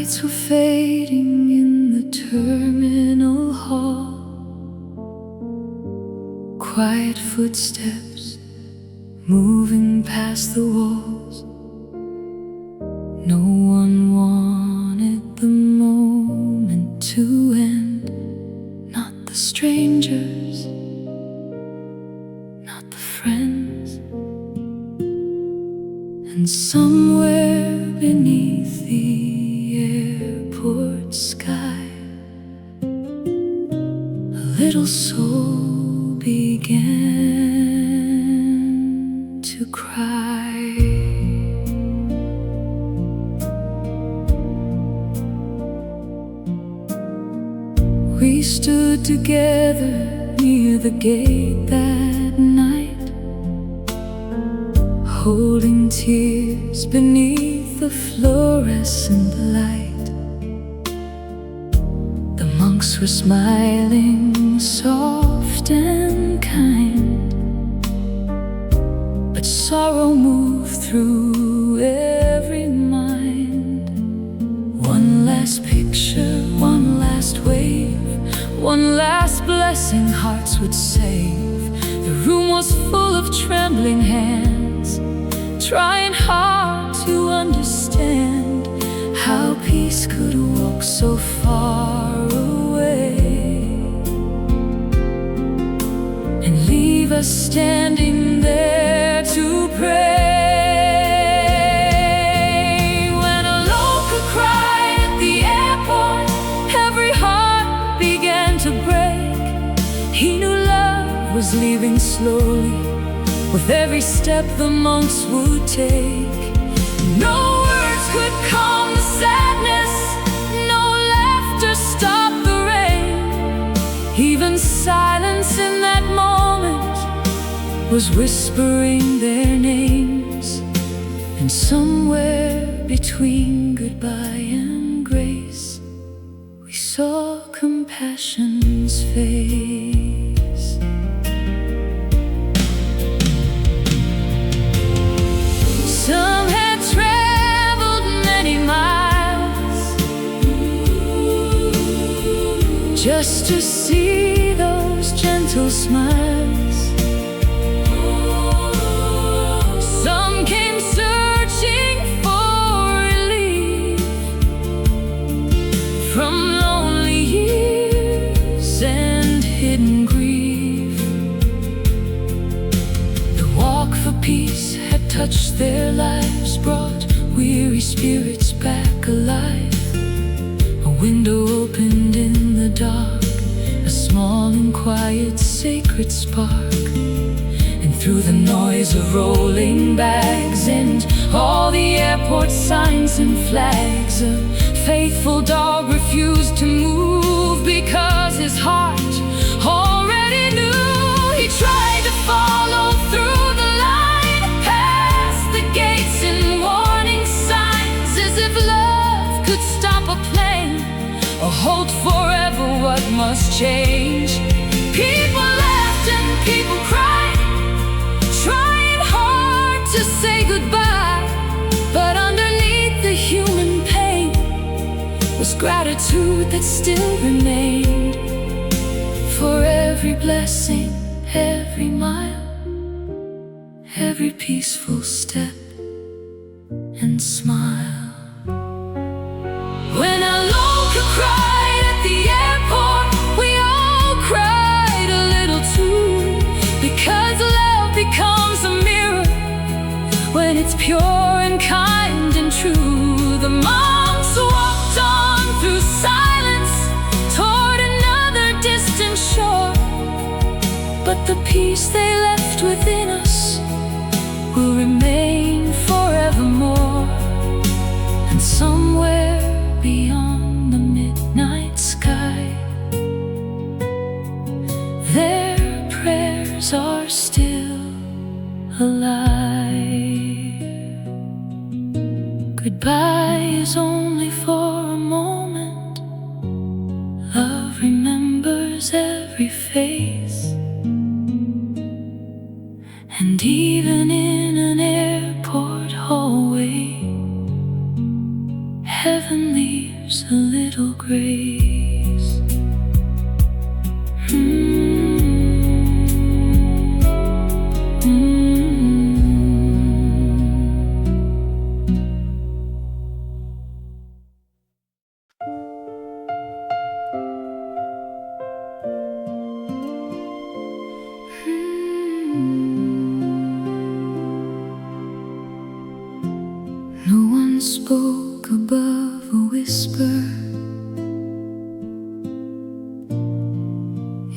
Lights were fading in the terminal hall. Quiet footsteps moving past the walls. No one wanted the moment to end. Not the strangers, not the friends. And somewhere beneath the airport sky, a little soul began to cry. We stood together near the gate that night, holding tears beneath the fluorescent light. The monks were smiling, soft and kind, but sorrow moved through every mind. One last picture, one last wave, one last blessing hearts would save. The room was full of trembling hands, trying hard to understand how peace could walk so far away and leave us standing there to pray. When Aloka cried at the airport, every heart began to break. He knew love was leaving slowly with every step the monks would take. No words could calm the sadness, no laughter stop the rain. Even silence in that moment was whispering their names. And somewhere between goodbye and grace, we saw compassion's face. Some had traveled many miles just to see those gentle smiles. Some came searching for relief from lonely years and hidden grief. The walk for peace had touched their lives, brought weary spirits back alive. A window opened in the dark, a small and quiet sacred spark. And through the noise of rolling bags and all the airport signs and flags, a faithful dog refused to move because his heart already knew. He tried to follow through the line, past the gates and warning signs, as if love could stop a plane or hold forever what must change. People laughed and people cried, trying hard to say goodbye, but underneath the human pain was gratitude that still remained. For every blessing, every mile, every peaceful step and smile. When Aloka cried at the airport, we all cried a little too, because love becomes a mirror when it's pure and kind and true. The monks walked on through silence toward another distant shore, but the peace they left within us will remain forevermore. And somewhere beyond the midnight sky, their prayers are still alive. Goodbye is only for a moment, love remembers every face. And even in an airport hallway, heavenly spoke above a whisper.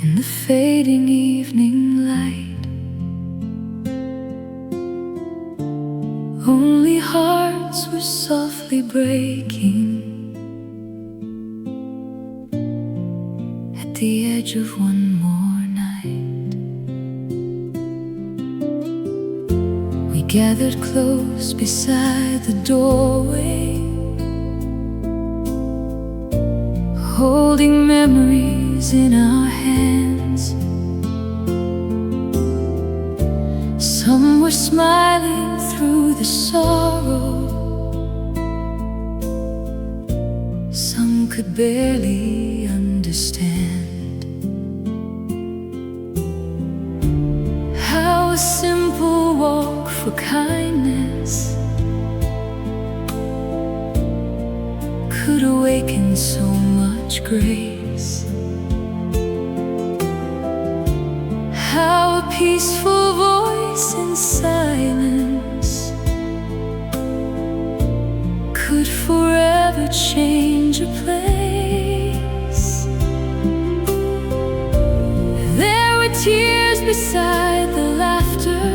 In the fading evening light, only hearts were softly breaking at the edge of one more night. We gathered close beside the doorway, holding memories in our hands. Some were smiling through the sorrow, some could barely understand how a simple walk for kindness could awaken so much grace. How a peaceful voice in silence could forever change a place. There were tears beside the laughter,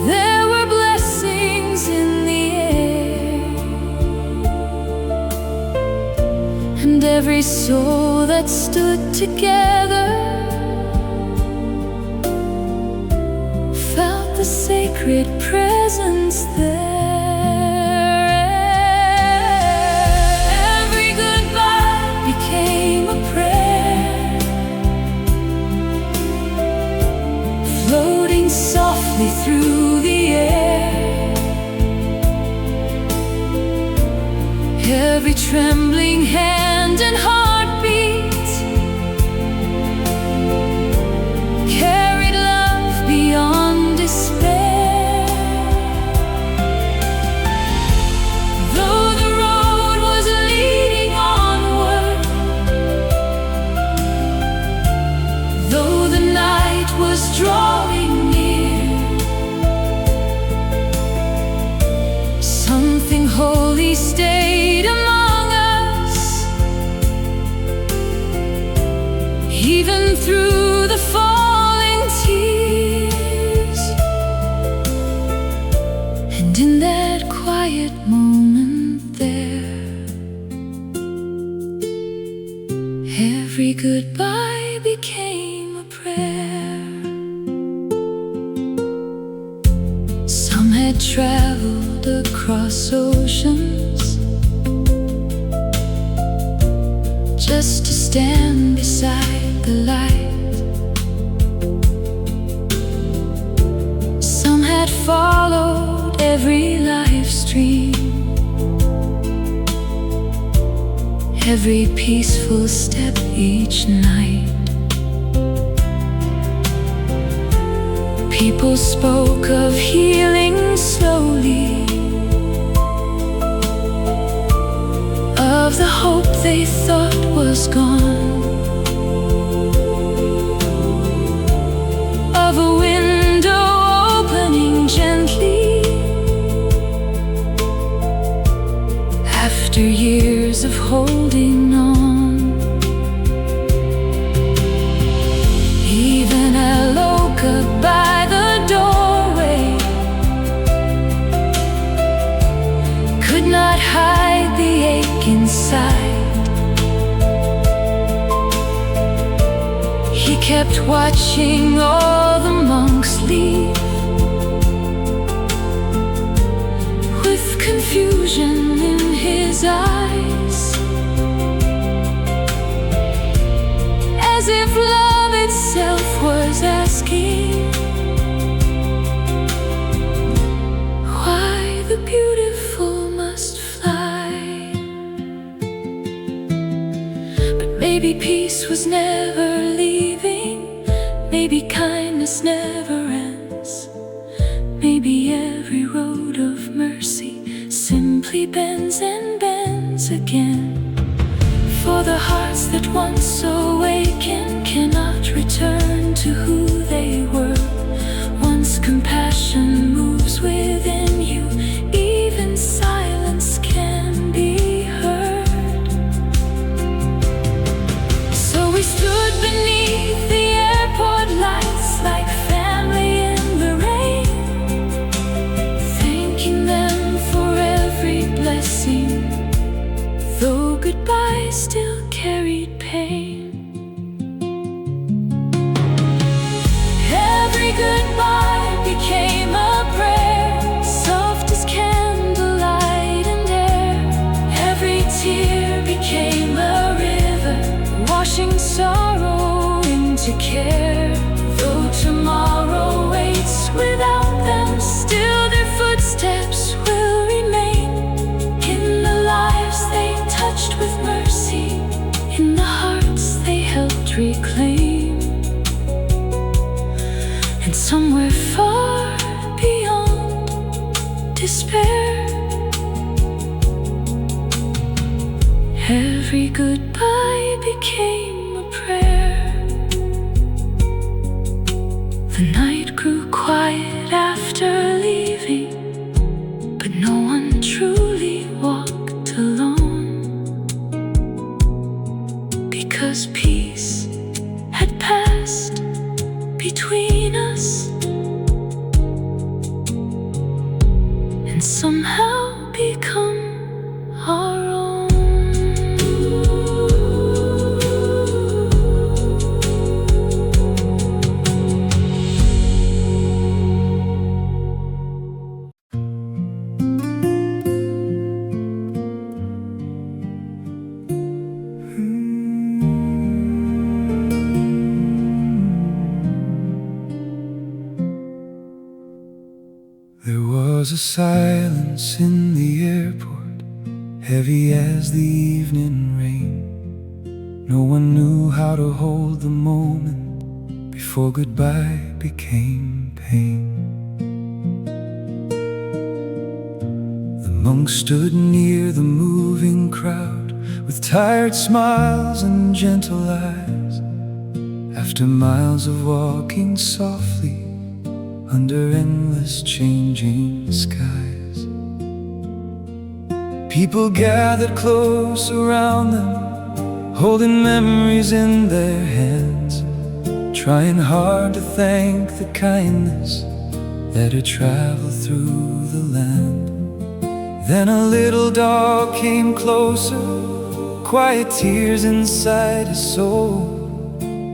there were blessings in the air, and every soul that stood together felt the sacred presence there. Every goodbye became a prayer, floating softly through the air. Every trembling hand and heartbeat carried love beyond despair. Though the road was leading onward, though the night was drawing near, something holy stayed among us, even through the falling tears. And in that quiet moment there, every goodbye became a prayer. Some had traveled across oceans just to stand beside the light. Some had followed every life stream, every peaceful step each night. People spoke of healing slowly, of the hope they thought was gone, of a window opening gently after years of holding on. Even Aloka by the doorway could not hide the ache inside. He kept watching all the monks leave, with confusion in his eyes, as if love itself was asking why the beautiful must fly. But maybe peace was never leaving, maybe kindness never ends, maybe every road of mercy simply bends and bends again. For the hearts that once awakened cannot return to who they were once. compassion moves within you. Even silence can be heard. So we stood beneath the airport lights like family in the rain, thanking them for every blessing, though goodbye still carried pain. Every goodbye became a prayer, soft as candlelight and air. Every tear became a river, washing sorrow into care. Though tomorrow waits without them, still their footsteps will remain in the lives they touched with mercy, in the hearts they helped reclaim. And somewhere far beyond despair, every goodbye became a prayer. The night grew quiet after leaving, but no one truly walked alone, because peace had passed between us, and somehow become our own. There was a silence in the airport, heavy as the evening rain. No one knew how to hold the moment before goodbye became pain. The monk stood near the moving crowd with tired smiles and gentle eyes. After miles of walking softly under endless changing skies, people gathered close around them, holding memories in their hands, trying hard to thank the kindness that had traveled through the land. Then a little dog came closer, quiet tears inside his soul,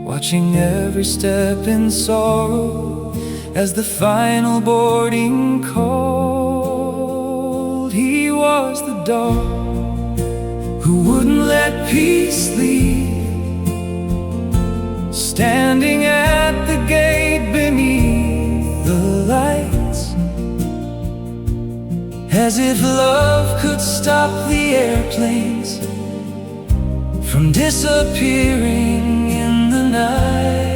watching every step in sorrow as the final boarding called. He was the dog who wouldn't let peace leave, standing at the gate beneath the lights, as if love could stop the airplanes from disappearing in the night.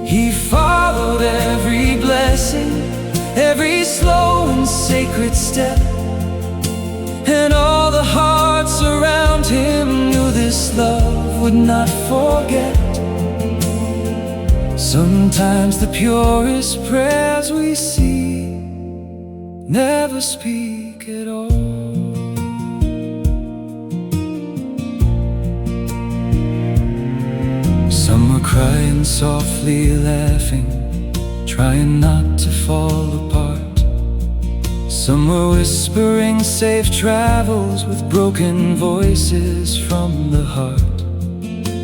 He followed every blessing, every slow and sacred step, and all the hearts around him knew this love would not forget. Sometimes the purest prayers we see never speak at all. Some were crying softly, laughing, trying not to fall apart. Some were whispering safe travels with broken voices from the heart.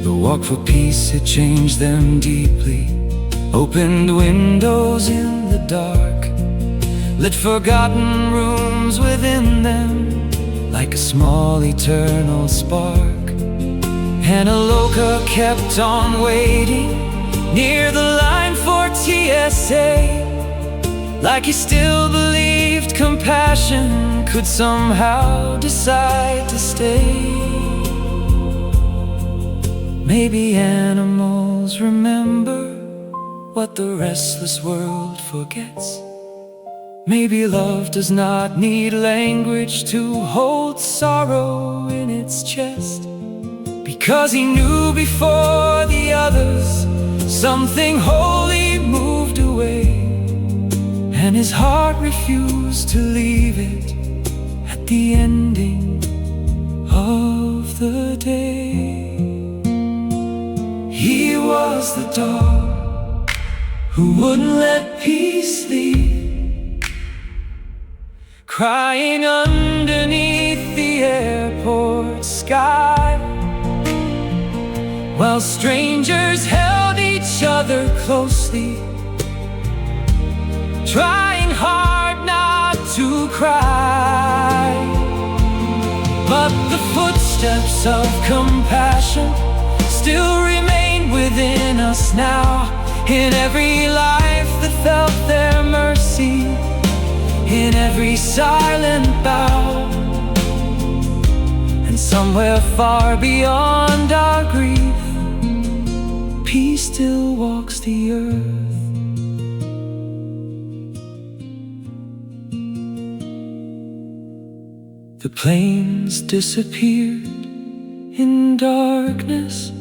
The walk for peace had changed them deeply, opened windows in the dark, lit forgotten rooms within them like a small eternal spark. And Aloka kept on waiting near the line for TSA, like he still believed compassion could somehow decide to stay. Maybe animals remember what the restless world forgets. Maybe love does not need language to hold sorrow in its chest, because he knew before the others something holy moved his heart refused to leave it at the ending of the day. He was the dog who wouldn't let peace leave, crying underneath the airport sky, while strangers held each other closely, trying hard not to cry. But the footsteps of compassion still remain within us now, in every life that felt their mercy, in every silent bow. And somewhere far beyond our grief, peace still walks the earth. The planes disappeared in darkness,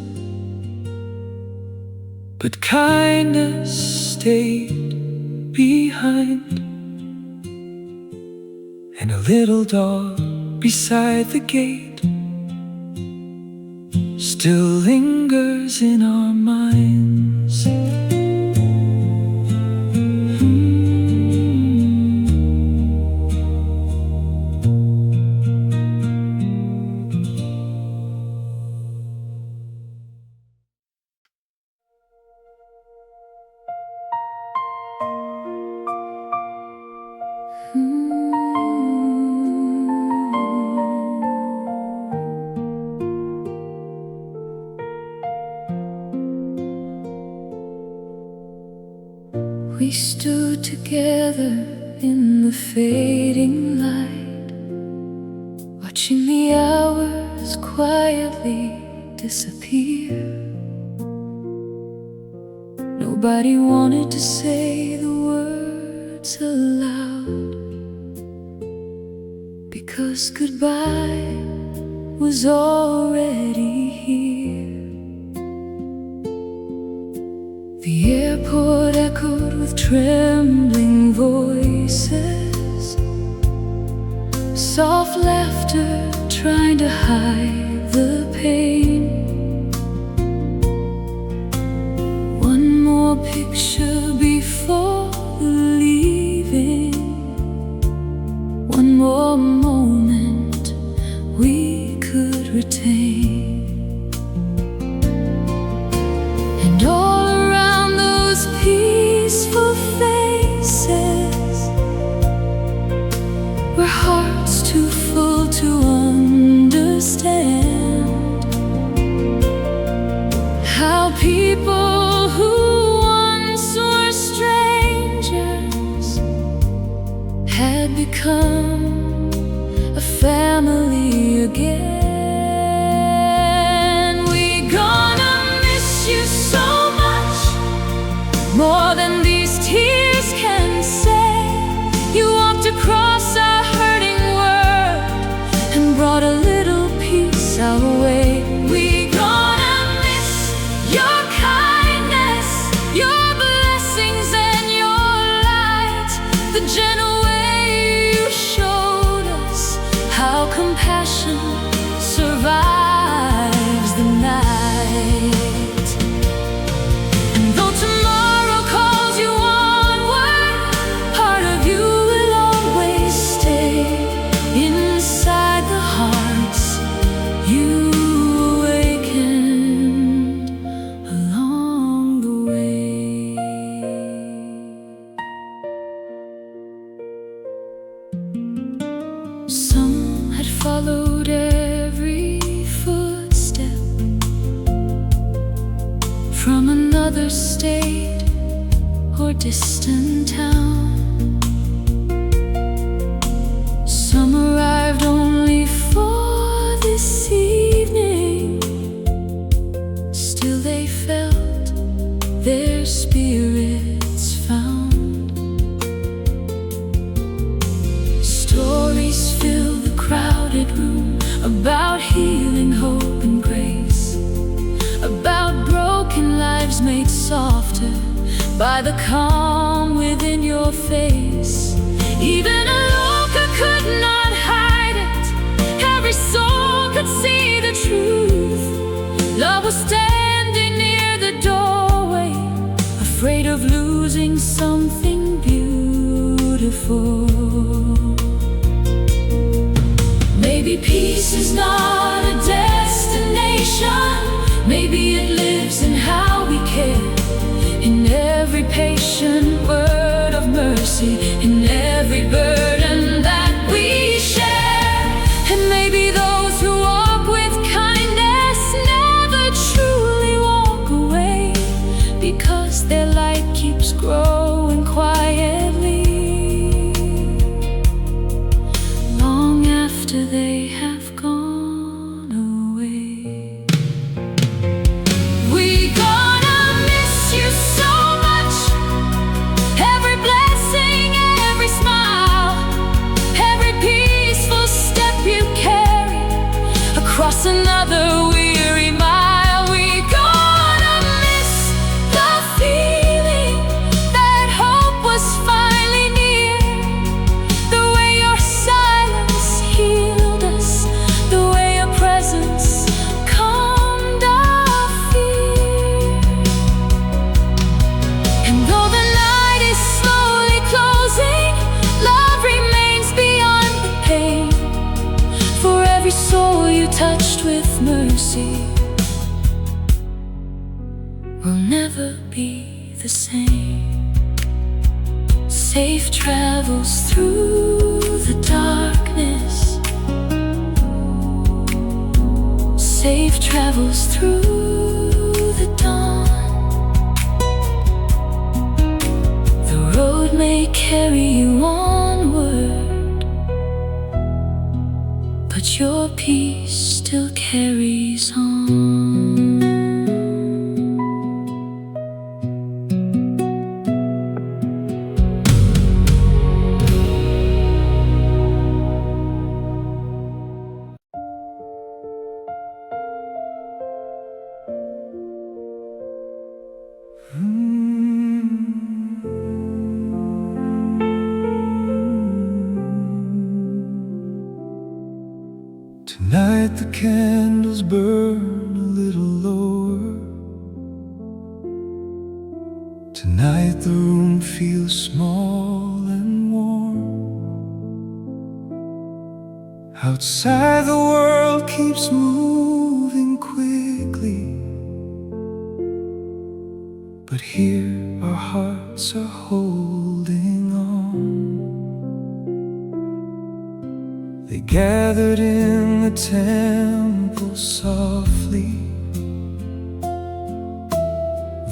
but kindness stayed behind. And a little dog beside the gate still lingers in our minds. We stood together in the fading light, watching the hours quietly disappear. Nobody wanted to say the words aloud, because goodbye was already here. The airport echoed with trembling voices, soft laughter trying to hide the pain. One more picture before leaving, one more moment we could retain. And all around those peaceful faces were hearts too full to understand how people who once were strangers had become a family again. We gonna miss you so much, more than these tears can say. You walked across our hurting world and brought a little peace our way. We gonna miss your kindness, your blessings and your light, the gentle way you showed us how compassion survives the night. And though tomorrow calls you onward, part of you will always stay inside the hearts you awakened along the way. Some had followed every footstep from another state or distant town. Some arrived only for this evening, still they felt their spirits found. Stories fill the crowded room about healing, hope and grace, about broken lives made softer by the calm within your face. Even Aloka could not hide it. Every soul could see the truth. Love was standing near the doorway, afraid of losing something beautiful. Maybe peace is not a destination. Maybe it lives in how we care, in every patient word of mercy, in every burden that we share. And maybe those who walk with kindness never truly walk away, because their light keeps growing quietly, long after they have gone away. We gonna miss you so much. Every blessing, every smile, every peaceful step you carry across another weary mile. We gonna miss the feeling that hope was finally near, the way your silence healed us, the way your presence calmed our fear. And though the night is slowly closing, love remains beyond the pain. For every soul you touched with mercy will never be the same. Safe travels through the darkness. Safe travels through the dawn. The road may carry you onward, but your peace still carries on. Tonight the candles burn a little lower. Tonight the room feels small and warm. Outside the world keeps moving quickly, but here our hearts are holding on. They gathered in the temple softly,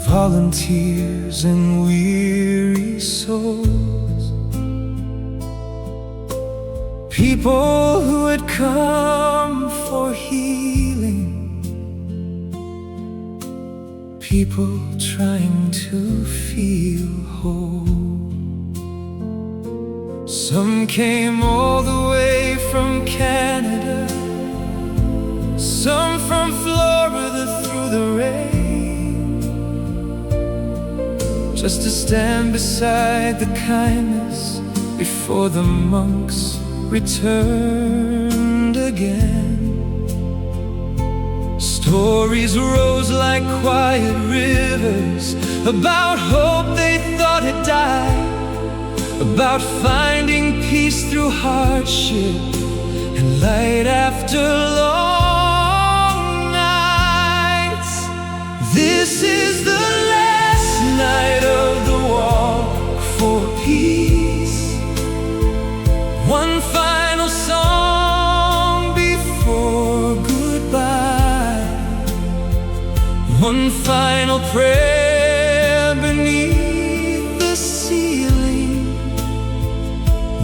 volunteers and weary souls, people who had come for healing, people trying to feel whole. Some came all the way from Canada, some from Florida through the rain, just to stand beside the kindness before the monks returned again. Stories rose like quiet rivers about hope they thought had died, about finding peace through hardship and light after long nights. This is the last night of the walk for peace. One final song before goodbye, one final prayer beneath the ceiling,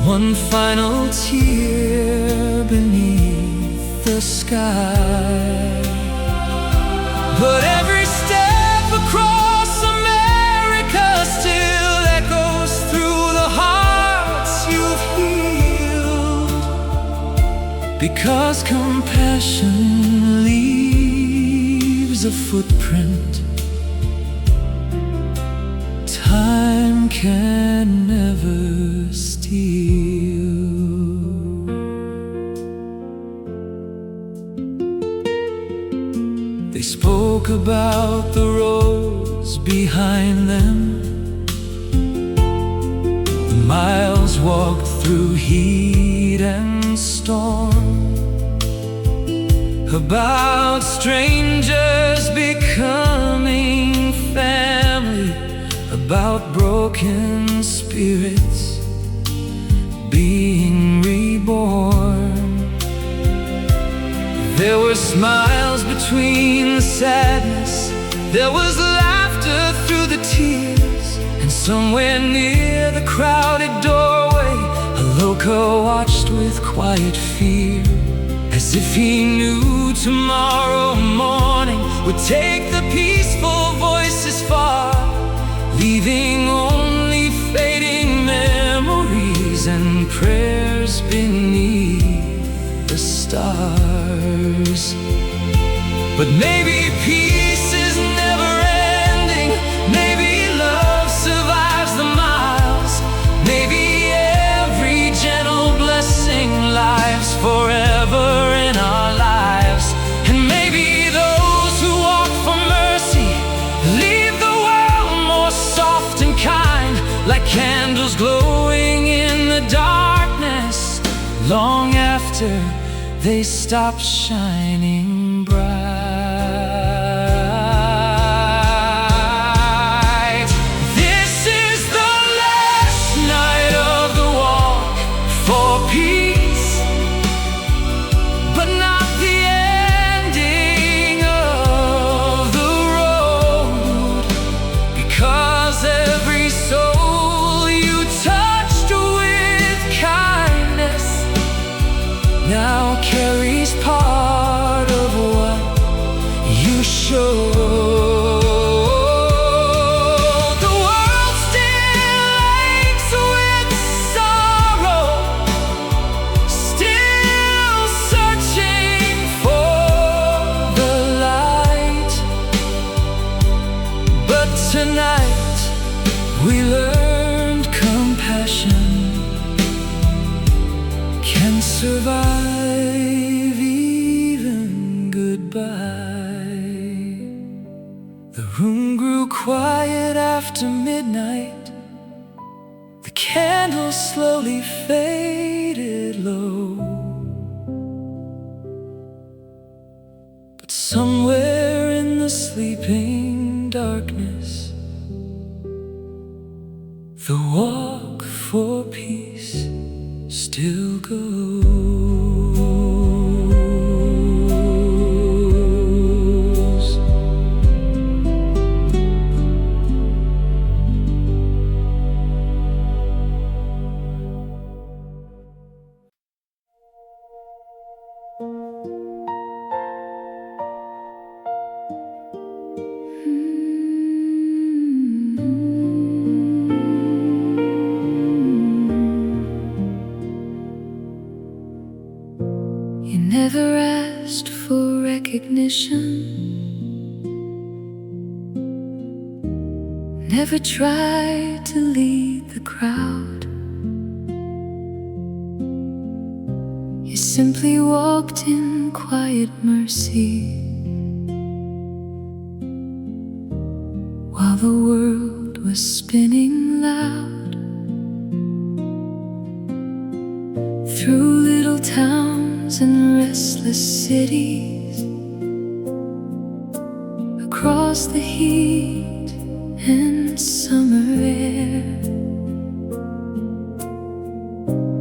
one final tear beneath the sky. But every step across America still echoes through the hearts you've healed, because compassion leaves a footprint time can never steal. spoke about the roads behind them, miles walked through heat and storm, about strangers becoming family, about broken spirits being reborn. There were smiles between the sadness, there was laughter through the tears, and somewhere near the crowded doorway, Aloka watched with quiet fear, as if he knew tomorrow morning would take the peaceful voices far, leaving only fading memories and prayers beneath the stars. But maybe peace is never ending, maybe love survives the miles, maybe every gentle blessing lives forever in our lives. And maybe those who walk for mercy leave the world more soft and kind, like candles glowing in the darkness, long after they stop shining bright. This is the last night of the walk for peace, but not the ending of the road, because every soul you touched with kindness now carries part of what you showed. The world still aches with sorrow, still searching for the light. But tonight we learned compassion can survive even goodbye. The room grew quiet after midnight, the candles slowly faded low, but somewhere in the sleeping darkness, the walk for peace still goes. You never asked for recognition, never tried to lead the crowd. You simply walked in quiet mercy, while the world was spinning loud. Through little towns and restless cities, across the heat and summer air,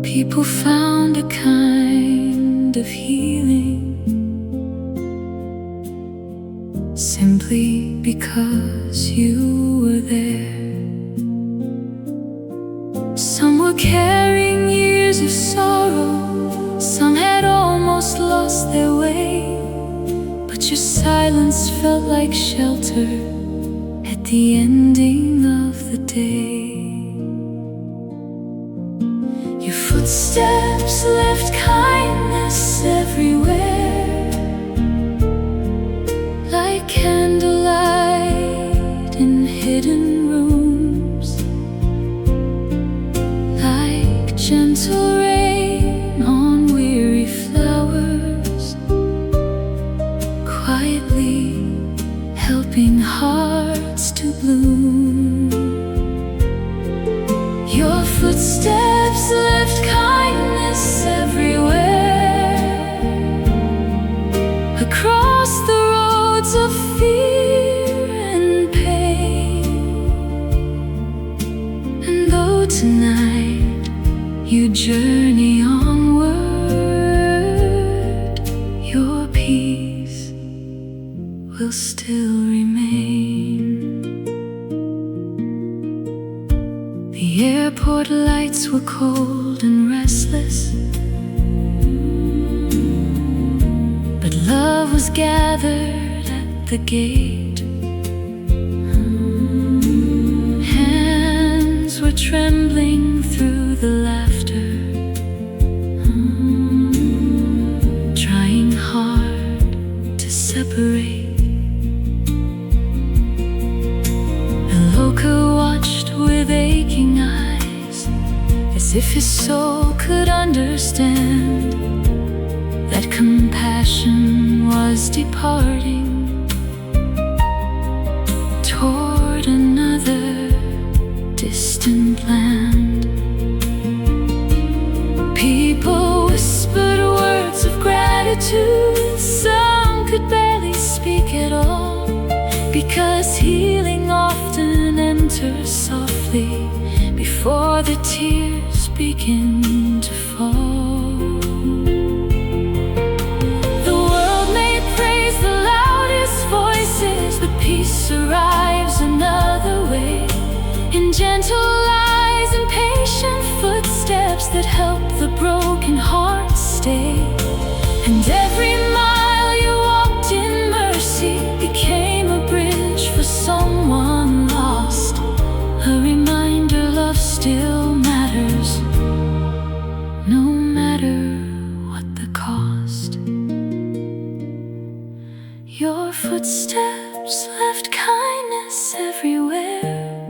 people found a kind of healing, simply because you were there. Some were carrying years of sorrow, some had almost lost their way, but your silence felt like shelter at the ending of the day. Your footsteps left kindness everywhere, like candlelight in hidden rooms, like gentle rain on weary flowers, quietly footsteps left kindness everywhere, across the roads of fear and pain. And though tonight you journey onward, your peace will still remain. The airport lights were cold and restless, but love was gathered at the gate. Hands were trembling through the laughter, trying hard to separate. Aloka watched with aching eyes, as if his soul could understand that compassion was departing toward another distant land. People whispered words of gratitude, some could barely speak at all, because healing often enters softly before the tears begin to fall. The world may praise the loudest voices, but peace arrives another way, in gentle lies and patient footsteps that help the broken heart stay. And every mile you walked in mercy became a bridge for someone lost, a reminder love still matters, no matter what the cost. Your footsteps left kindness everywhere,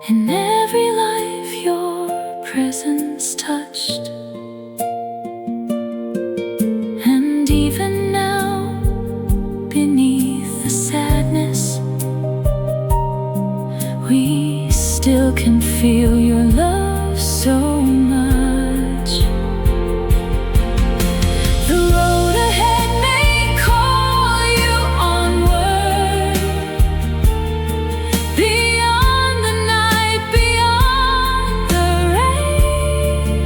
in every life your presence touched. And even now, beneath the sadness, we still can feel your love so much. The road ahead may call you onward, beyond the night, beyond the rain.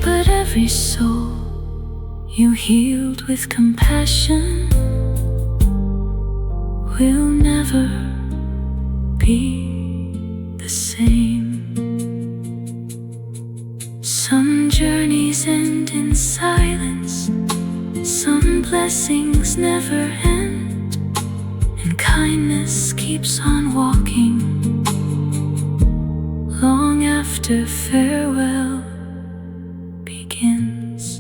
But every soul you healed with compassion will never be the same. Some journeys end in silence, some blessings never end, and kindness keeps on walking long after farewell begins.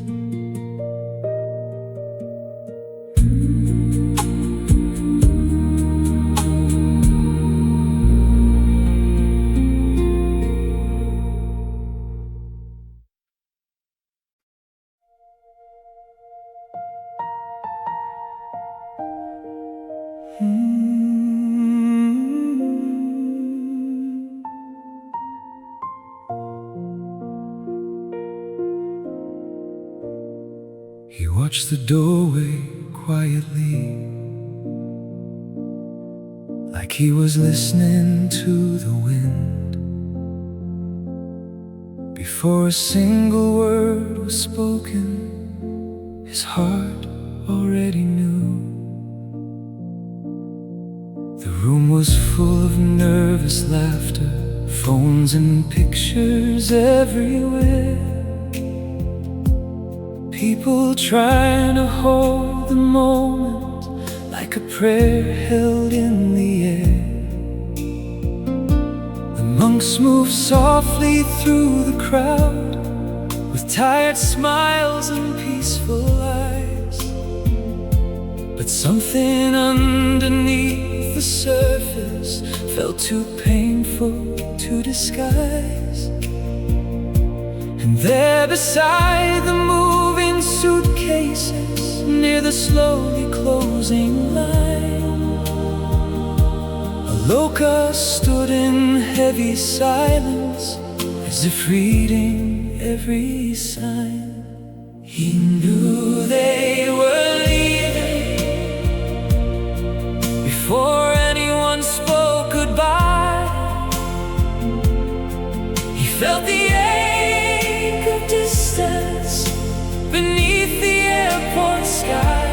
He watched the doorway quietly, like he was listening to the wind. Before a single word was spoken, his heart already knew. The room was full of nervous laughter, phones and pictures everywhere. People trying to hold the moment like a prayer held in the air. The monks moved softly through the crowd with tired smiles and peaceful eyes. But something underneath the surface felt too painful to disguise. And there beside the moving suitcases, near the slowly closing line, a Aloka stood in heavy silence, as if reading every sign. He knew they were leaving before anyone spoke goodbye. He felt the ache of distance beneath the airport sky.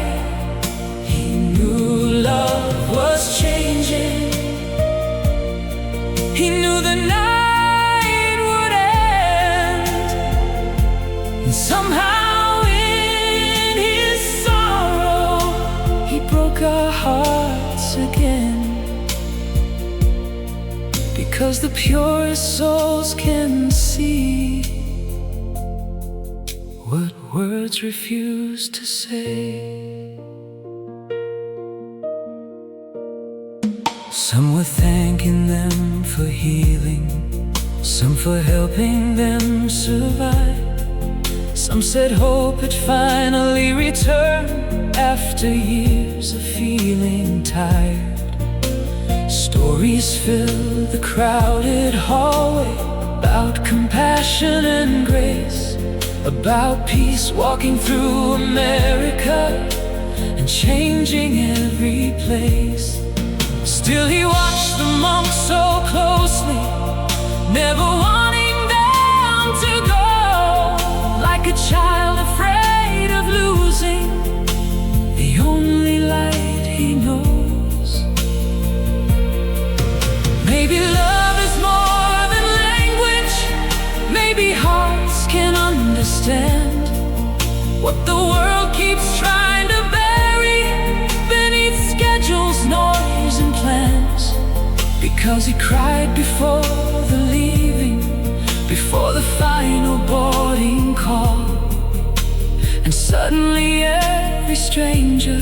He knew love was changing. He knew the night would end, and somehow in his sorrow he broke our hearts again. Because the purest souls can see what words refuse to say. Some were thanking them for healing, some for helping them survive. Some said hope had finally returned after years of feeling tired. Stories filled the crowded hallway about compassion and grace, about peace walking through America and changing every place. Still he watched the monks so closely, never wanting them to go. Like a child afraid of losing the only light he knows. Maybe love is more than language. Maybe hearts can understand what the world keeps trying to bury beneath schedules, noise and plans. Because he cried before the leaving, before the final boarding call, and suddenly every stranger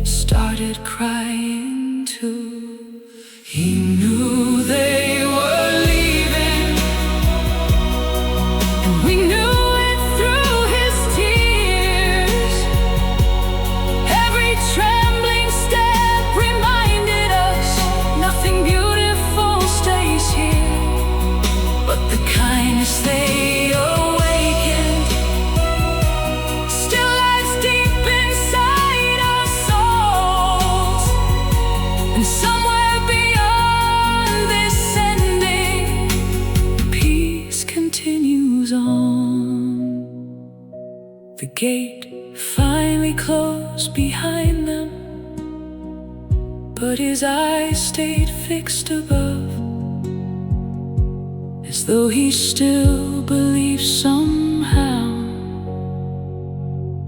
started crying too. He knew they were leaving, and we knew it through his tears. Every trembling step reminded us nothing beautiful stays here, but the kindness they awakened still lies deep inside our souls. And somewhere beyond this ending, peace continues on. The gate finally closed behind them, but his eyes stayed fixed above, as though he still believed somehow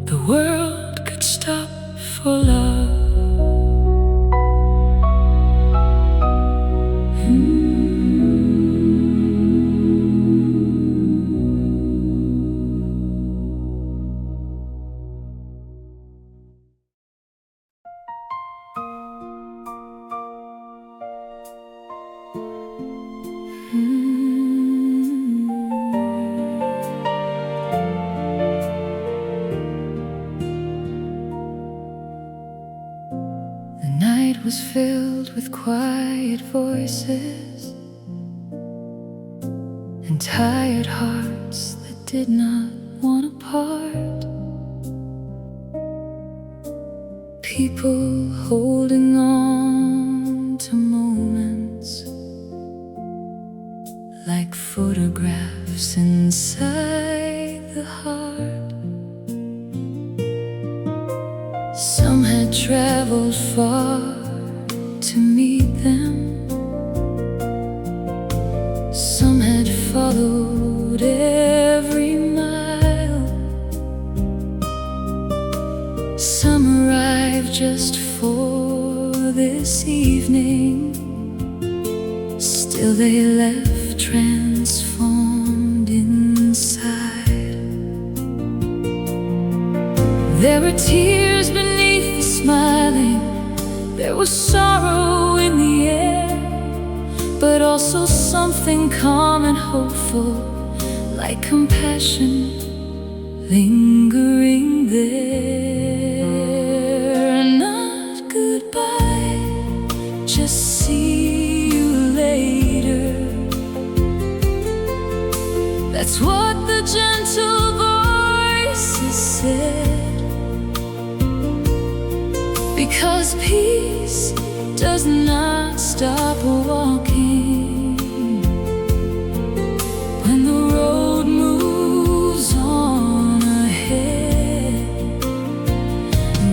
the world could stop for love. The night was filled with quiet voices and tired hearts that did not want to part. People holding on to moments like photographs inside the heart. Some had traveled far to meet them, some had followed every mile, some arrived just for this evening. Still they left transformed inside. There were tears beneath the smiling, there was sorrow in the air, but also something calm and hopeful, like compassion lingering there. Not goodbye, just see It's what the gentle voices said, because peace does not stop walking when the road moves on ahead.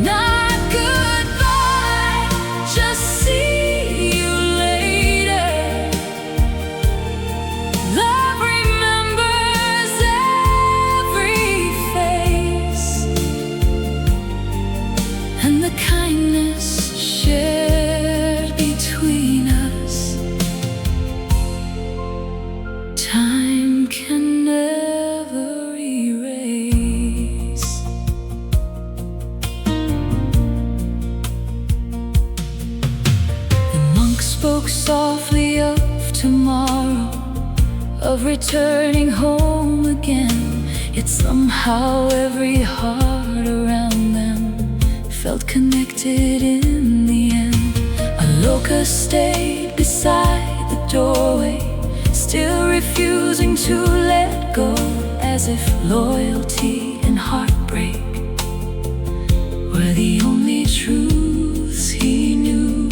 Not goodbye, just see you later. Love remembers every face, and the kindness shared between us, time can never erase. The monk spoke softly of tomorrow, of returning home again. Yet somehow every heart around them felt connected in the end. Aloka stayed beside the doorway, still refusing to let go, as if loyalty and heartbreak were the only truths he knew.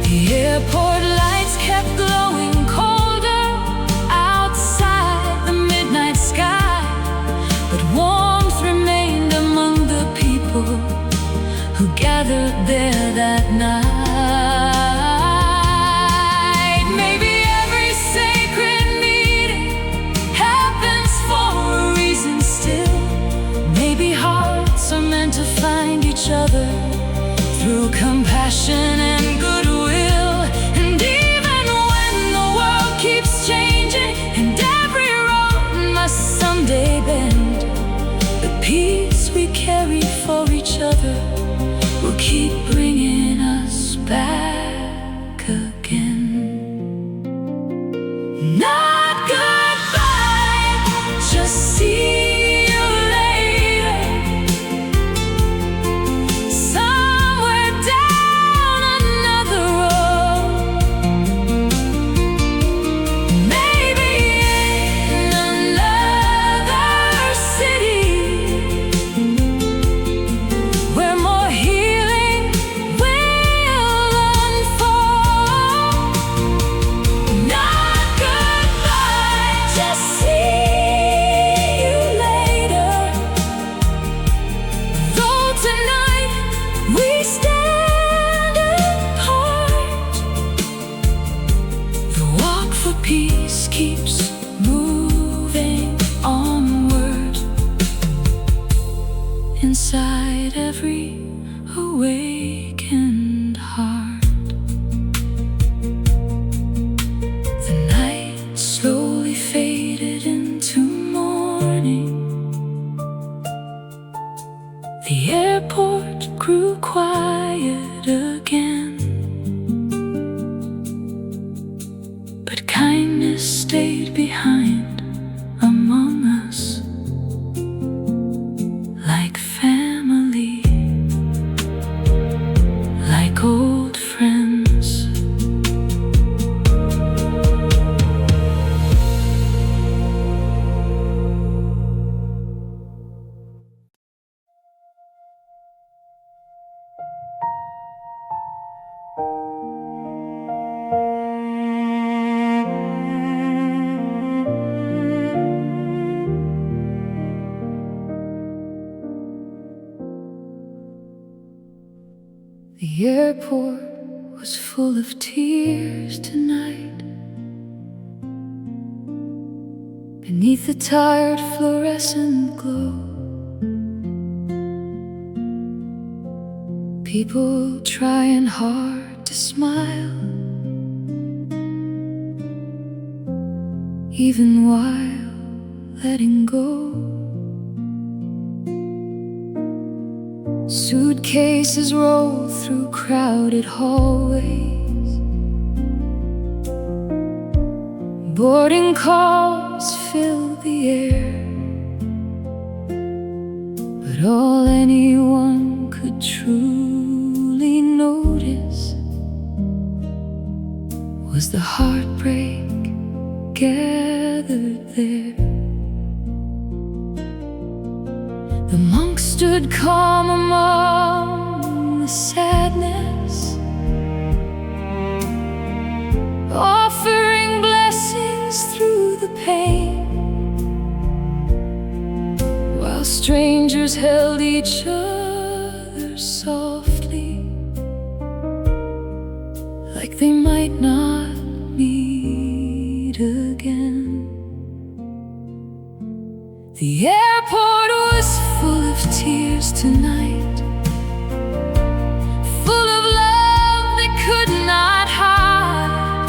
The airport lights kept glowing colder outside the midnight sky, but warmth remained among the people who gathered there that night. Maybe every sacred meeting happens for a reason still. Maybe hearts are meant to find each other through compassion and goodwill. And even when the world keeps changing and every road must someday bend, the peace we carry for each other will keep bringing us back again. Not goodbye, just see you later. Somewhere down another road, maybe in another city, where more healing will unfold. Not goodbye, just see you later. Though tonight we stand apart, the walk for peace keeps moving onward, inside every awakened heart. The night slowly faded into morning. The airport grew quiet again, but kindness stayed behind among us, like family, like old friends. The airport was full of tears tonight. Beneath the tired fluorescent glow, people trying hard to smile, even while letting go. Suitcases roll through crowded hallways, boarding calls fill the air, but all anyone could truly notice was the heartbreak gathered there. The monk stood calm among the sadness, offering blessings through the pain, while strangers held each other softly, like they might not meet again. The airport was full of tears tonight, full of love they could not hide,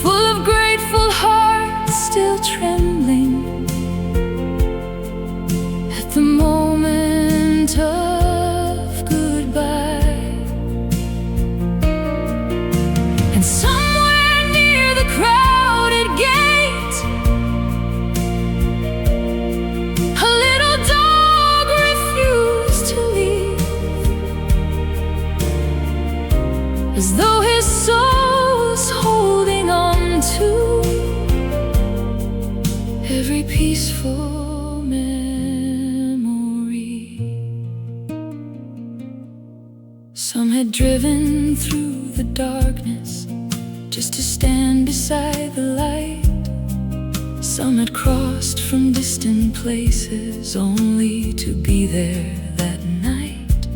full of grateful hearts still trembling at the moment of goodbye. And somewhere near the crowded gate, a little dog refused to leave, as though his soul was holding on to every peaceful memory. Some had driven through the darkness just to stand beside the light. Some had crossed from distant places only to be there that night.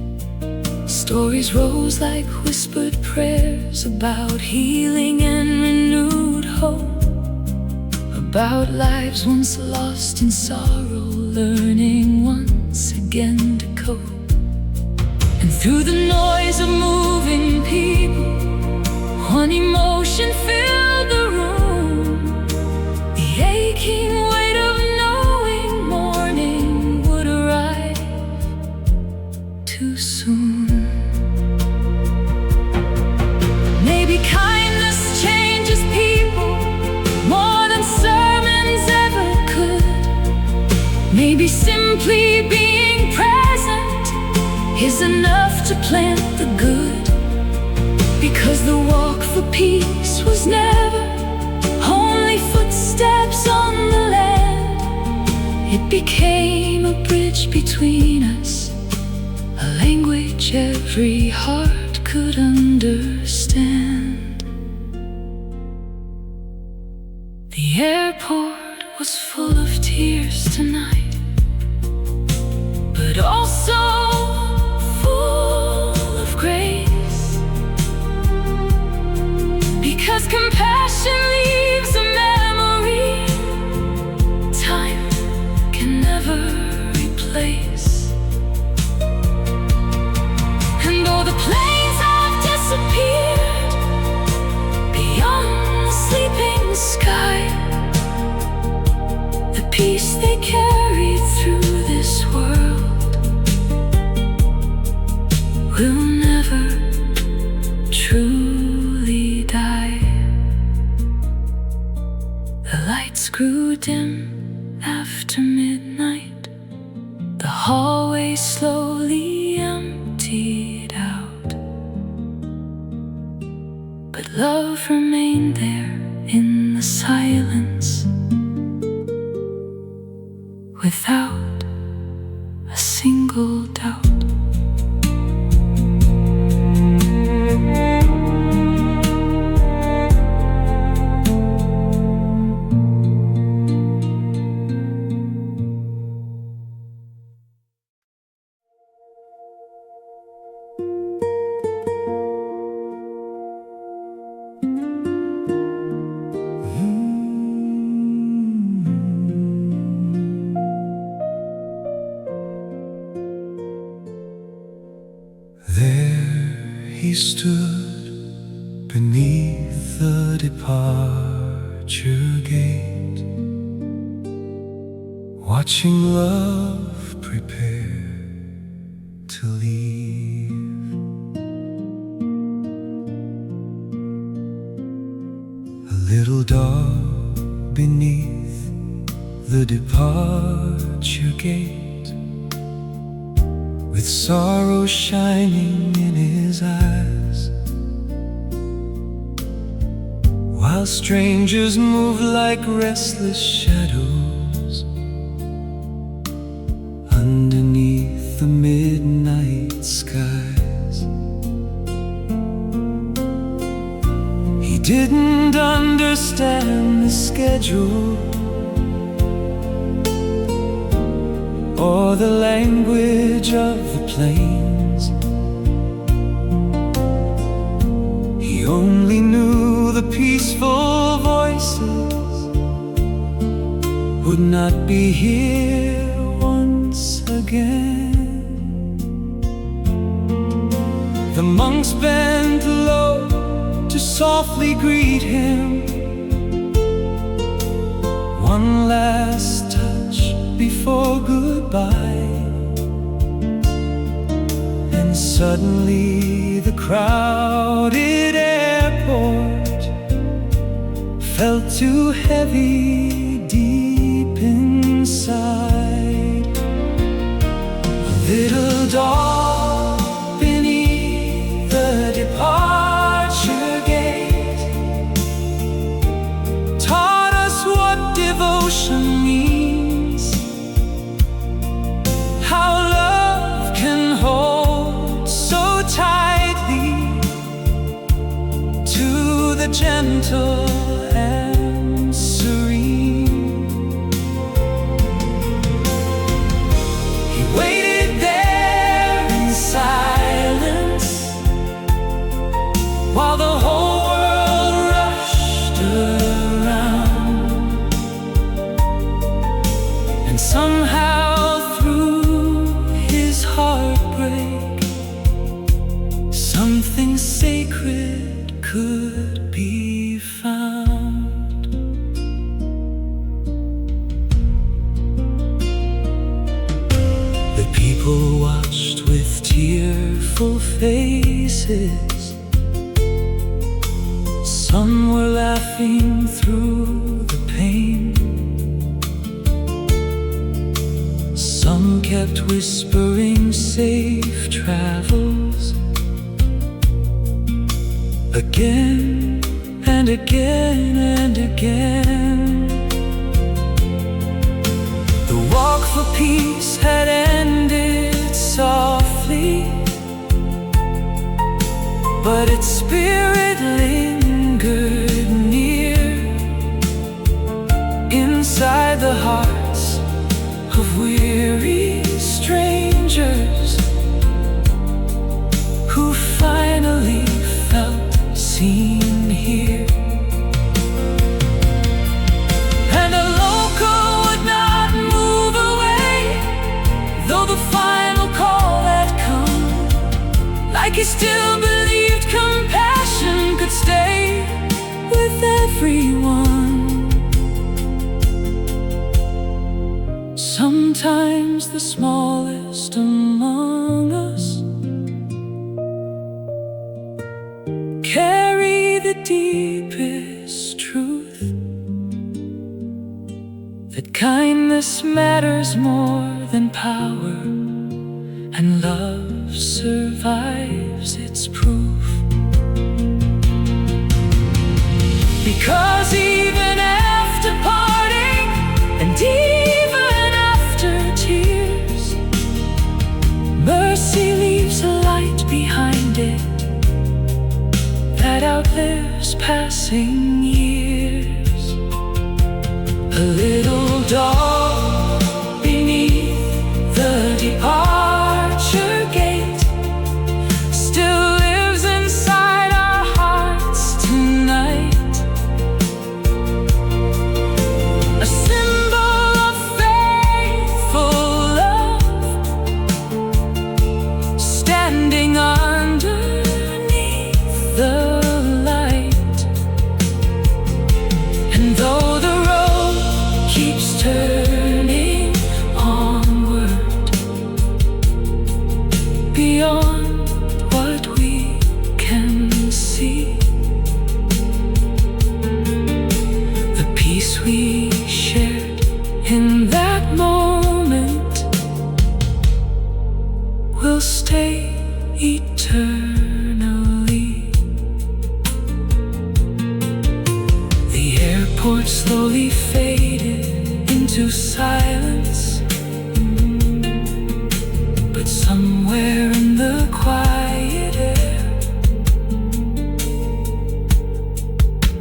Stories rose like whispered prayers about healing and renewed hope, about lives once lost in sorrow, learning once again to cope. And through the noise of moving people, one emotion filled the room, the aching weight of knowing morning would arrive too soon. Maybe kindness changes people more than sermons ever could. Maybe simply being present is enough to plant the good. Because the walk for peace was never only footsteps on the land. It became a bridge between us, a language every heart could understand. The airport was full of tears tonight, but also full of grace. Because compassion leaves a memory time can never replace. And though the planes have disappeared beyond the sleeping sky, the peace they carried through this world will never truly die. The lights grew dim after midnight, the hallway slowly emptied out, but love remained there in the silence, without a single doubt. He stood beneath the departure gate, watching love prepare to leave. A little dog beneath the departure gate, with sorrow shining in his eyes, while strangers move like restless shadows underneath the midnight skies. He didn't understand the schedule or the language of the plains. He only knew the peaceful voices would not be here once again. The monks bent low to softly greet him, one last touch before goodbye. And suddenly the crowded airport felt too heavy deep inside. A little dog beneath the departure gate taught us what devotion means, how love can hold so tightly to the gentle and serene. He waited there in silence while the whole world rushed around, and somehow through his heartbreak something sacred could be found. The people watched with tearful faces. Some were laughing through the pain, some kept whispering safe travels again and again and again. The walk for peace had ended softly, but its spirit lingered near inside the hearts of weary strangers who finally felt seen here. And Aloka would not move away, though the final call had come. Like he still believed compassion could stay with everyone. Sometimes the smallest among us carry the deepest truth, that kindness matters more than power, and love survives its proof. Because even after parting, and even after tears, mercy leaves a light behind it that outlives passing years. A little dog beneath the departure gate still lives inside our hearts tonight, a symbol of faithful love, standing underneath the light. And though the road keeps turning onward, beyond what we can see, the peace we shared in that moment will stay eternally. Report slowly faded into silence, but somewhere in the quiet air,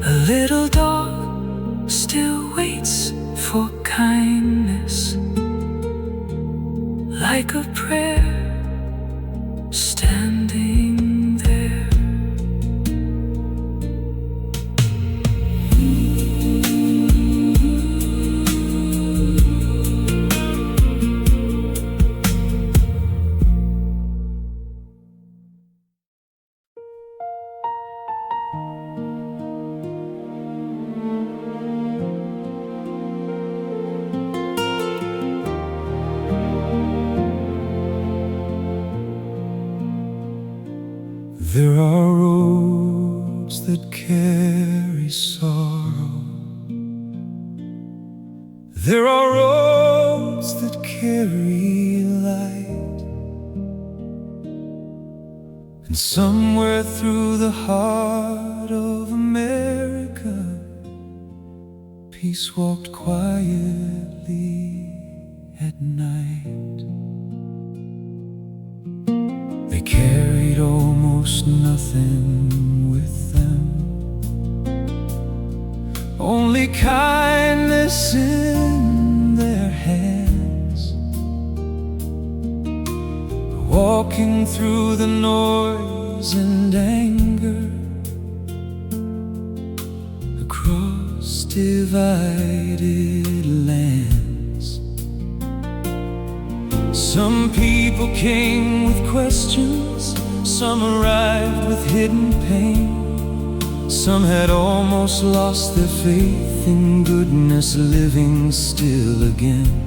a little dog still waits for kindness, like a prayer standing there. There are roads that carry sorrow. There are roads that carry light. And somewhere through the heart of America, peace walked quietly at night. They carried almost nothing with them, only kindness in their hands. Walking through the noise and anger, across divided lands. Some people came with questions, some arrived with hidden pain. Some had almost lost their faith in goodness living still again.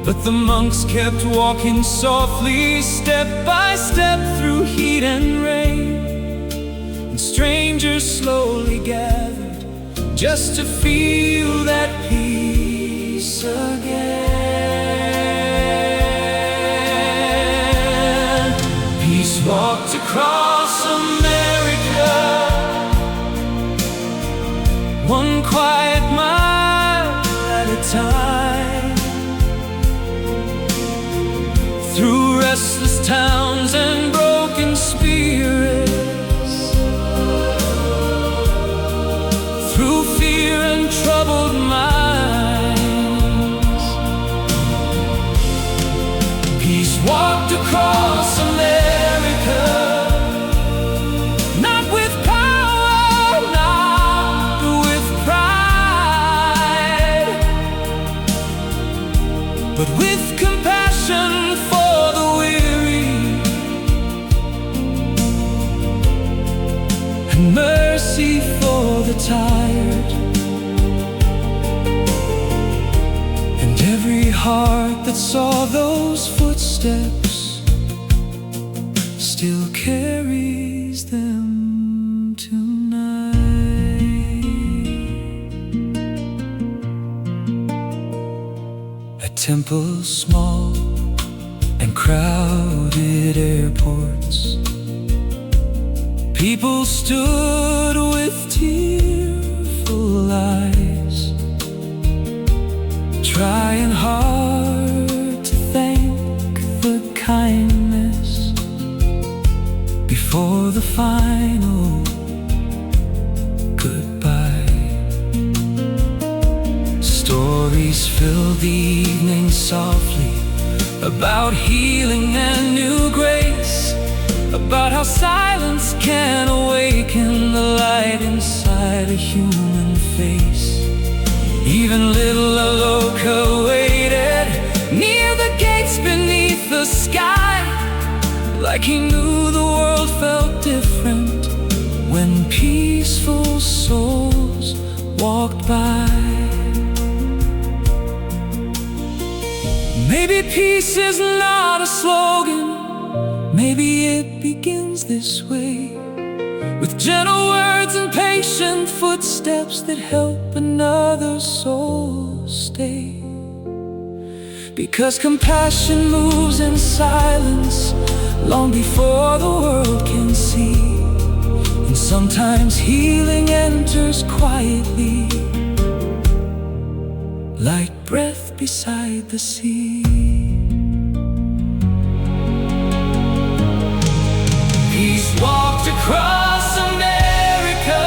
But the monks kept walking softly, step by step through heat and rain. And strangers slowly gathered just to feel that peace again. Walked across America, one quiet mile at a time, through restless towns and broken spirits, through fear and troubled minds. Peace walked across America, not with power, not with pride, but with compassion for the weary and mercy for the tired. And every heart that saw those footsteps still carries them tonight. At temples small and crowded airports, people stood with tearful eyes, trying hard to thank the kindness before the final goodbye. Stories filled the evening softly, about healing and new grace, about how silence can awaken the light inside a human face. Even little Aloka waited near the gates beneath the sky, like he knew the world felt different when peaceful souls walked by. Maybe peace is not a slogan, maybe it begins this way, with gentle words and patient footsteps that help another soul stay. Because compassion moves in silence long before the world can see. And sometimes healing enters quietly like breath beside the sea. Peace walked across America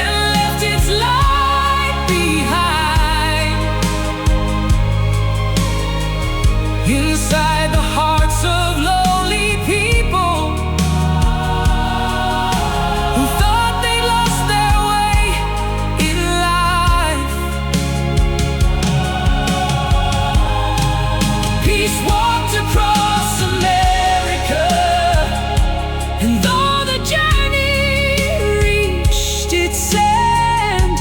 and left its light behind inside the hearts of lonely people who thought they lost their way in life. Peace walked across America, and though the journey reached its end,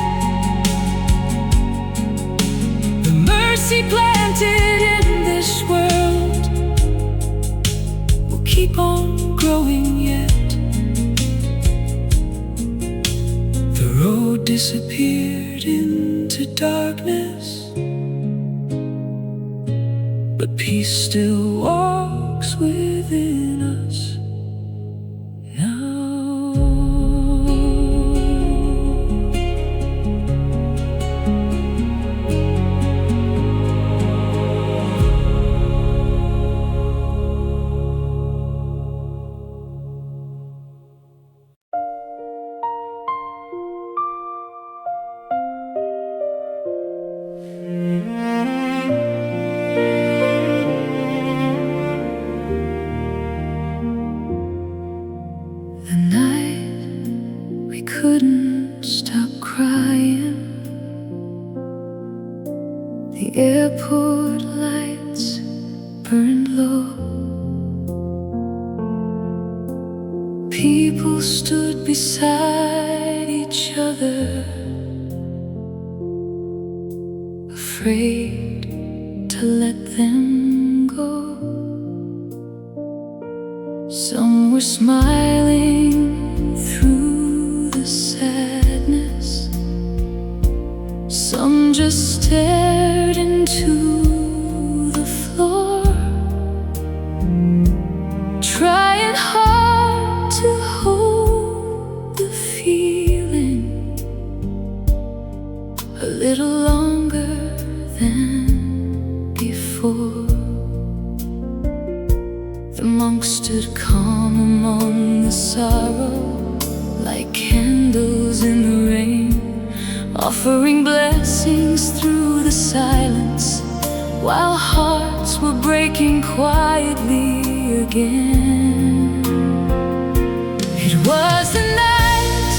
the mercy planted in this world will keep on growing yet. The road disappeared into darkness, but peace still walks within us now. The night we couldn't stop crying, the airport lights burned low. People stood beside each other, afraid to let them go. Some were smiling through the sadness, some just stared into the floor, trying hard to hold the feeling a little longer than before. The monk stood calm among the sorrow, like candles in the rain, offering blessings through the silence, while hearts were breaking quietly again. It was the night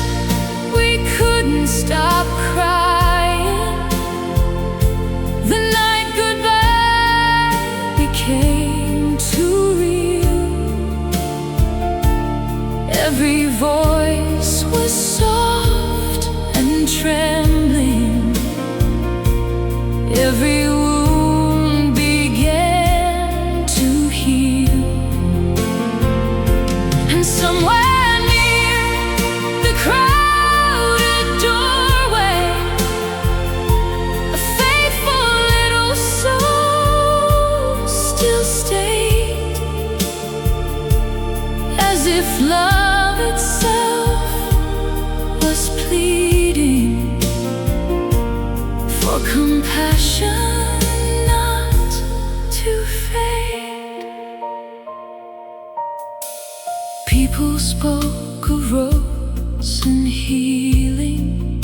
we couldn't stop crying, the night goodbye became too real. Every voice was soft and trembling, every wound began to heal. And somewhere near the crowded doorway, a faithful little soul still stayed, as if love itself was pleading for compassion not to fade. People spoke of rose and healing,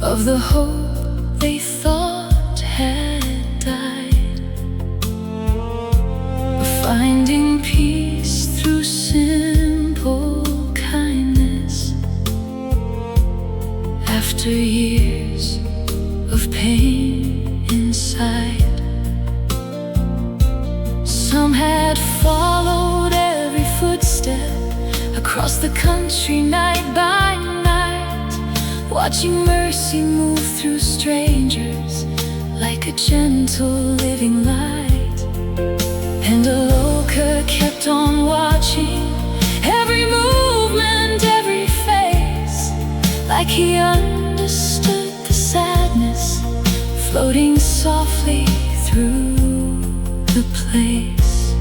of the hope they thought had died, of finding peace through simple kindness after years of pain inside. Some had followed every footstep across the country night by night, watching mercy move through strangers like a gentle living light. And Aloka kept on watching every movement, every face, like he understood the sadness floating softly through the place.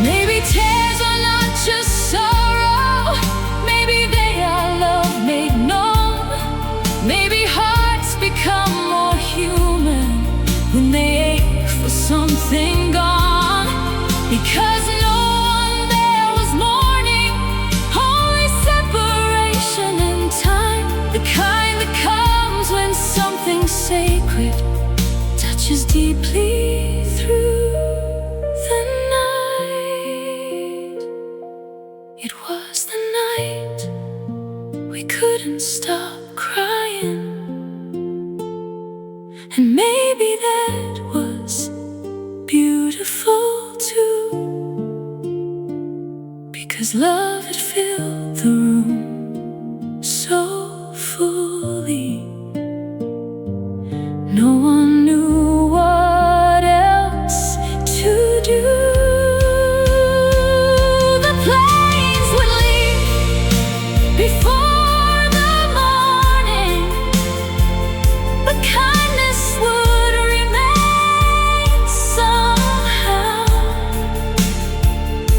Maybe tears are not just sorrow, maybe they are for something gone, because no one there was mourning, only separation and time, the kind that comes when something sacred touches deeply through the night. It was the night we couldn't stop crying, and maybe that was beautiful too, because love had filled the room so fully. No one knew what else to do. The planes would leave before the morning, but kindness would remain somehow,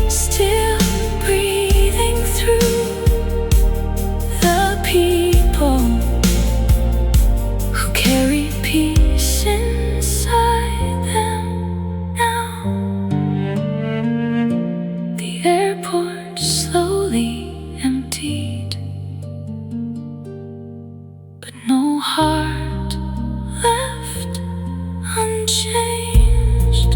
still breathing through the people who carry peace inside them now. The airport slowly emptied, but no heart left unchanged.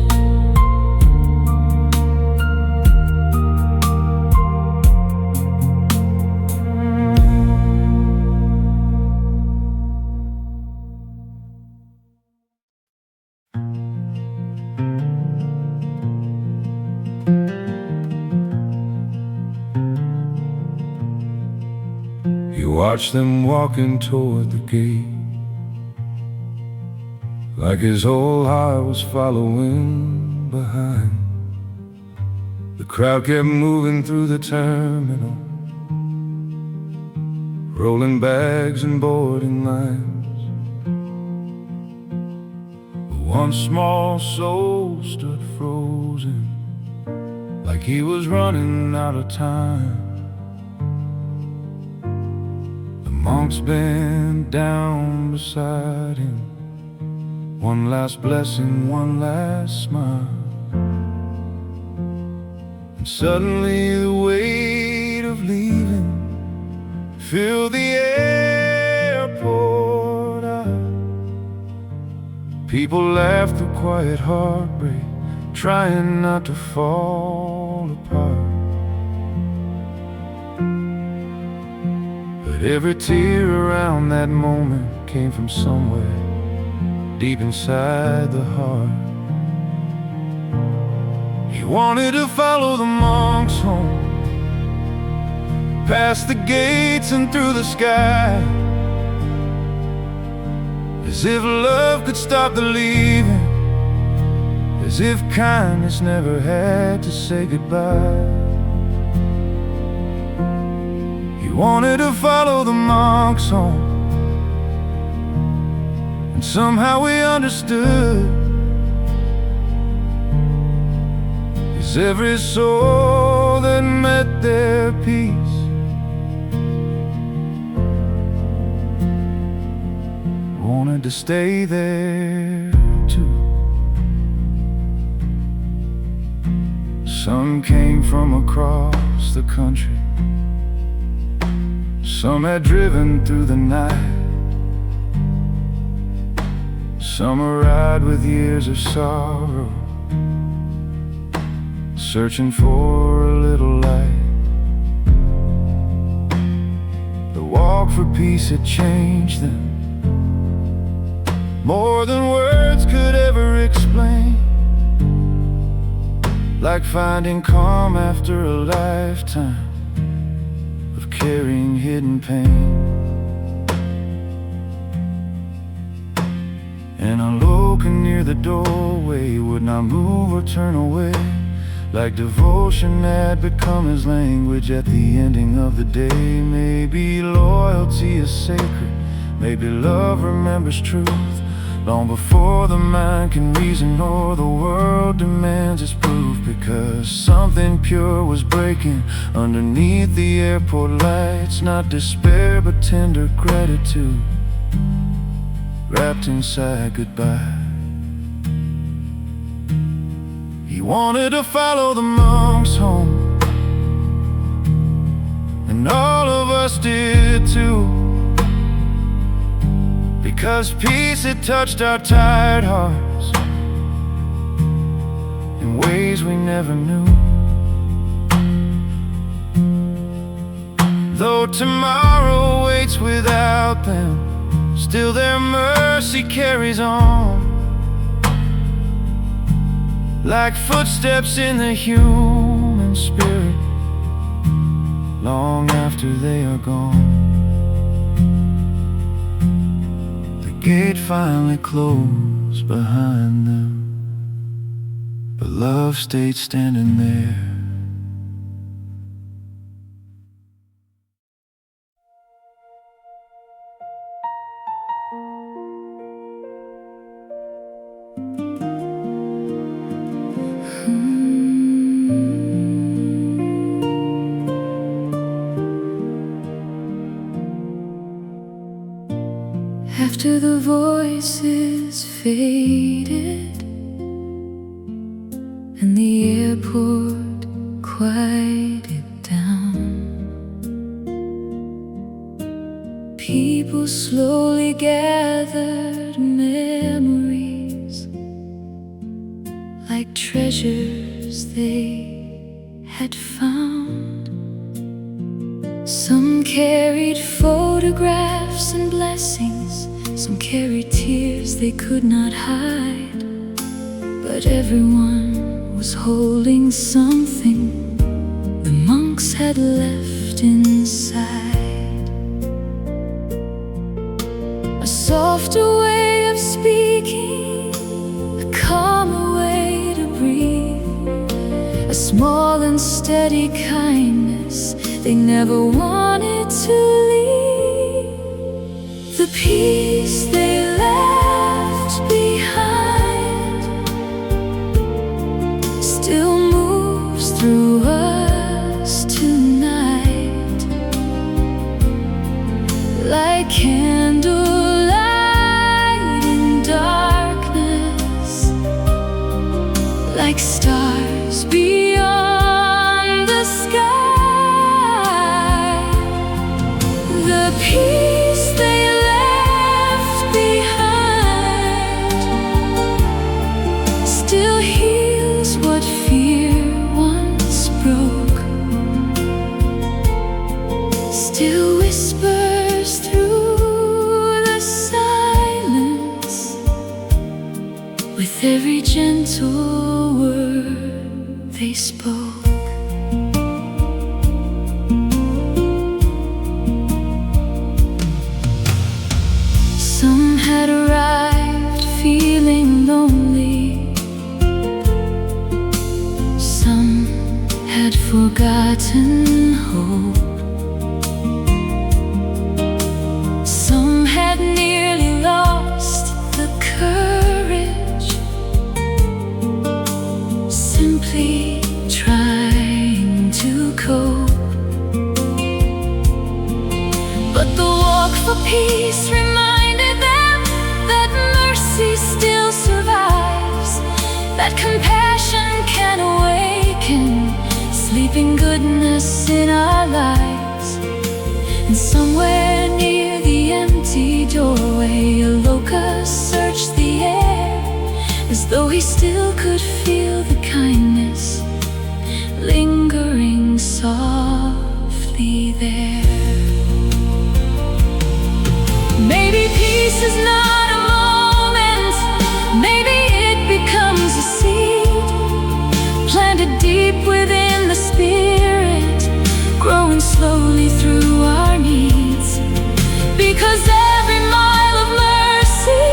You watch them walking toward the gate, like his whole heart was following behind. The crowd kept moving through the terminal, rolling bags and boarding lines. But one small soul stood frozen, like he was running out of time. The monks bent down beside him, one last blessing, one last smile. And suddenly the weight of leaving filled the airport out. People laughed through quiet heartbreak, trying not to fall apart. But every tear around that moment came from somewhere deep inside the heart. He wanted to follow the monks home, past the gates and through the sky, as if love could stop the leaving, as if kindness never had to say goodbye. He wanted to follow the monks home, and somehow we understood, as every soul that met their peace wanted to stay there too. Some came from across the country, some had driven through the night, some arrived with years of sorrow, searching for a little light. The walk for peace had changed them more than words could ever explain, like finding calm after a lifetime of carrying hidden pain. And Aloka near the doorway would not move or turn away, like devotion had become his language at the ending of the day. Maybe loyalty is sacred, maybe love remembers truth, long before the mind can reason or the world demands its proof. Because something pure was breaking underneath the airport lights, not despair but tender gratitude wrapped inside goodbye. He wanted to follow the monks home, and all of us did too, because peace had touched our tired hearts in ways we never knew. Though tomorrow waits without them, still their mercy carries on, like footsteps in the human spirit, long after they are gone. The gate finally closed behind them, but love stayed standing there. After the voices faded and the airport quieted down, people slowly gathered memories like treasures they had found. Some carried photographs and blessings, some carried tears they could not hide, but everyone was holding something the monks had left inside. A softer way of speaking, a calmer way to breathe, a small and steady kindness they never wanted to leave. The peace they left behind still moves through us tonight, like candlelight in darkness, like stars beyond the sky. The peace they left behind still heals what fear once broke, still whispers through the silence with every gentle word they spoke. Some had arrived feeling lonely, some had forgotten hope, some had nearly lost the courage, simply trying to cope. But the walk for peace reminded them that mercy still survives, that compassion can awaken sleeping goodness in our lives. And somewhere near the empty doorway, Aloka searched the air, as though he still could feel the kindness lingering softly there. Maybe peace is not a moment, maybe it becomes a seed, planted deep within the spirit, growing slowly through our needs. Because every mile of mercy,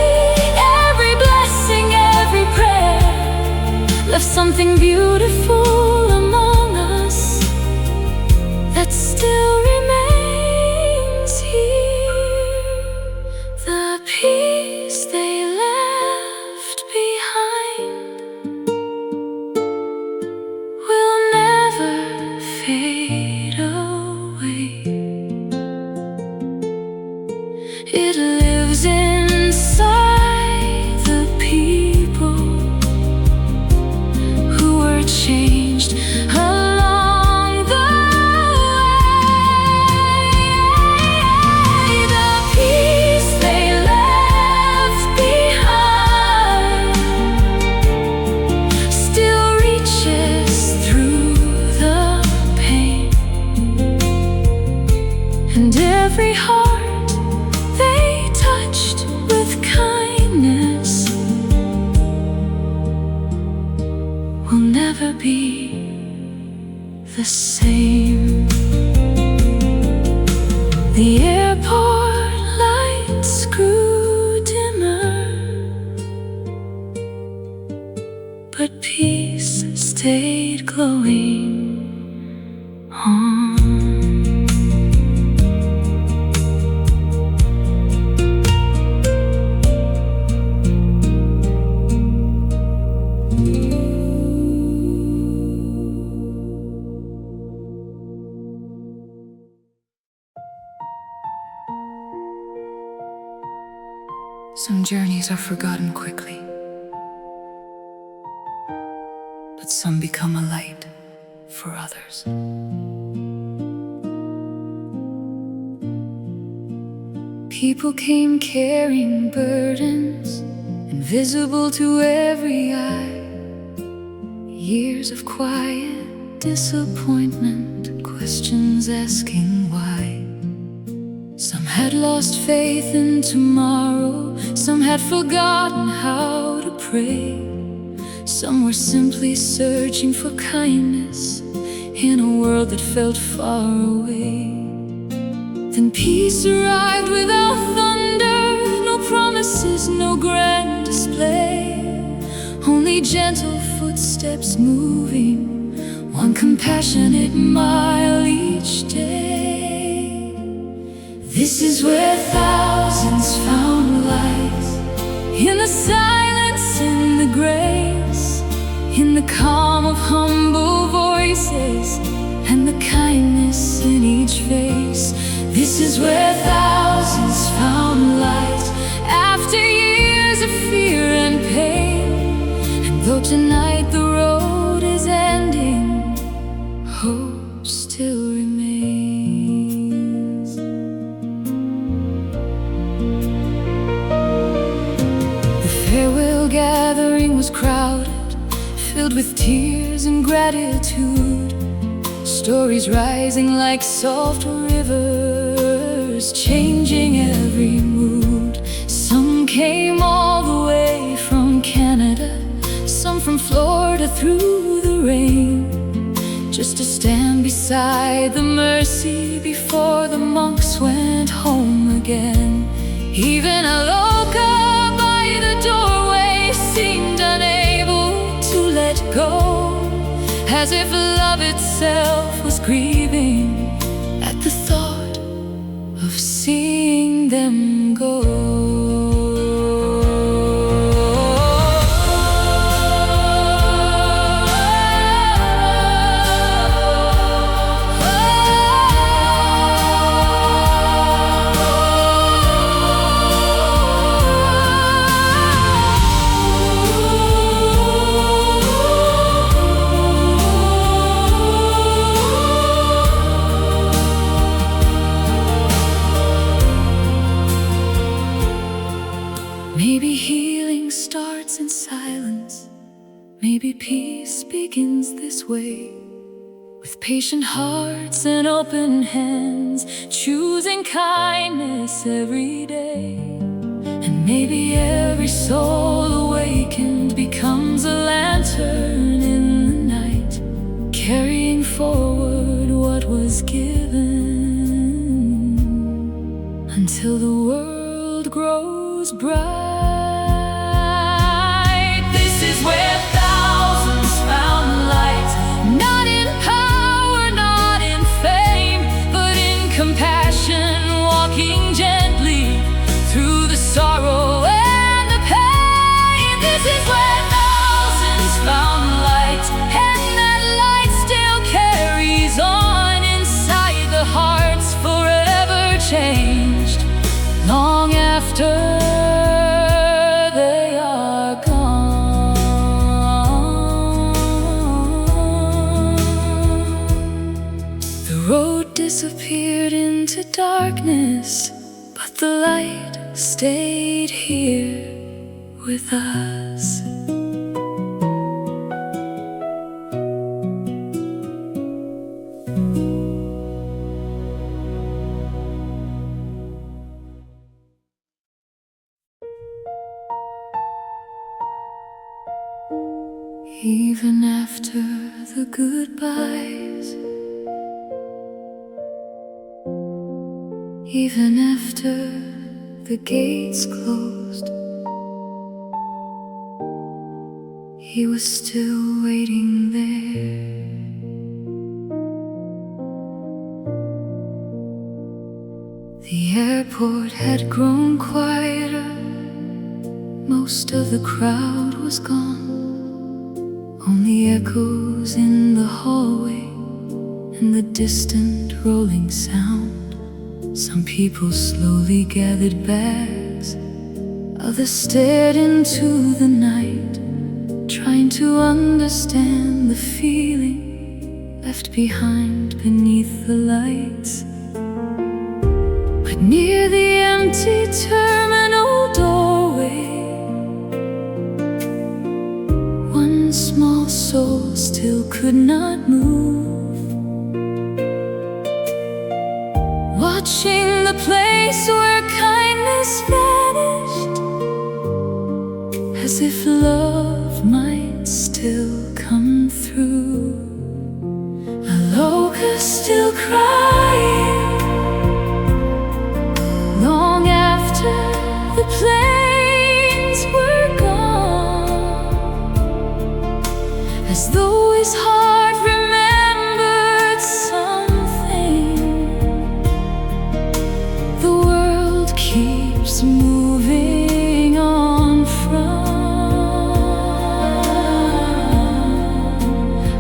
every blessing, every prayer left something beautiful among us that still remains here. The peace they left behind will never fade away. It lives inside the people who will never be the same. The airport lights grew dimmer, but peace stayed glowing on. Some journeys are forgotten quickly, but some become a light for others. People came carrying burdens, invisible to every eye. Years of quiet disappointment, questions asking why. Some had lost faith in tomorrow, some had forgotten how to pray. Some were simply searching for kindness in a world that felt far away. Then peace arrived without thunder, no promises, no grand display. Only gentle footsteps moving, one compassionate mile each day. This is where thousands found light, in the silence, in the grace, in the calm of humble voices, and the kindness in each face. This is where thousands found light, after years of fear and pain. And though tonight the road is ending, hope still remains. The farewell gathering was crowded, filled with tears and gratitude. Stories rising like soft rivers, changing every mood. Some came all the way from Canada, some from Florida through the rain, just to stand beside the mercy before the monks went home again. Even Aloka by the doorway seemed unable to let go, as if love itself was grieving at the thought of seeing them go. Maybe healing starts in silence, maybe peace begins this way, with patient hearts and open hands, choosing kindness every day. And maybe every soul awakened becomes a lantern in the night, carrying forward what was given, until the world grows bright. This is where thousands found light, not in power, not in fame, but in compassion, walking gently through the sorrow and the pain. This is where thousands found light, and that light still carries on inside the hearts forever changed, long after they are gone. The road disappeared into darkness, but the light stayed here with us. Even after the goodbyes, even after the gates closed, he was still waiting there. The airport had grown quieter, most of the crowd was gone. Only echoes in the hallway and the distant rolling sound. Some people slowly gathered bags, others stared into the night, trying to understand the feeling left behind beneath the lights. But near the empty terminal doorway, one small soul still could not move, watching the place where kindness vanished, as if love might still come through. Aloka still crying, long after the planes were gone, as though his heart remembered something. The world keeps moving on from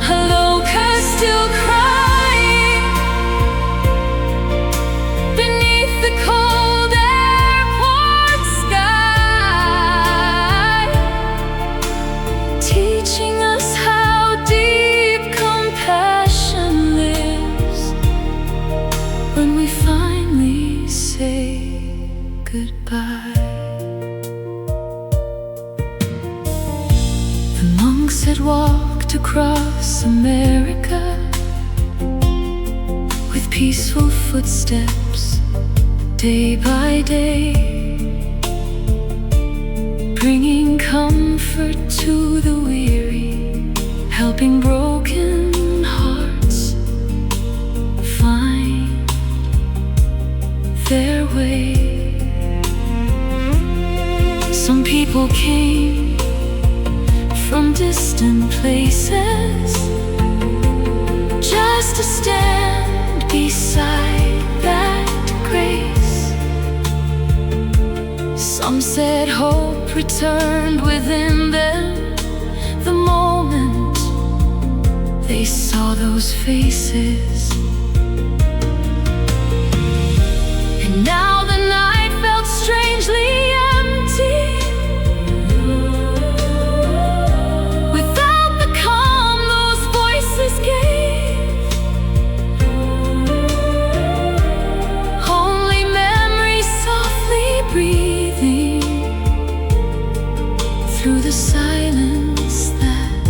Aloka still crying beneath the cold airport sky, teaching us how deep compassion lives when we finally say goodbye. The monks had walked across America with peaceful footsteps, day by day, bringing comfort to the weary, helping broken hearts find their way. Some people came from distant places just to stand beside that grace. Some said hope returned within them the moment they saw those faces. And now the night felt strangely empty, without the calm those voices gave. Only memory softly breathing through the silence that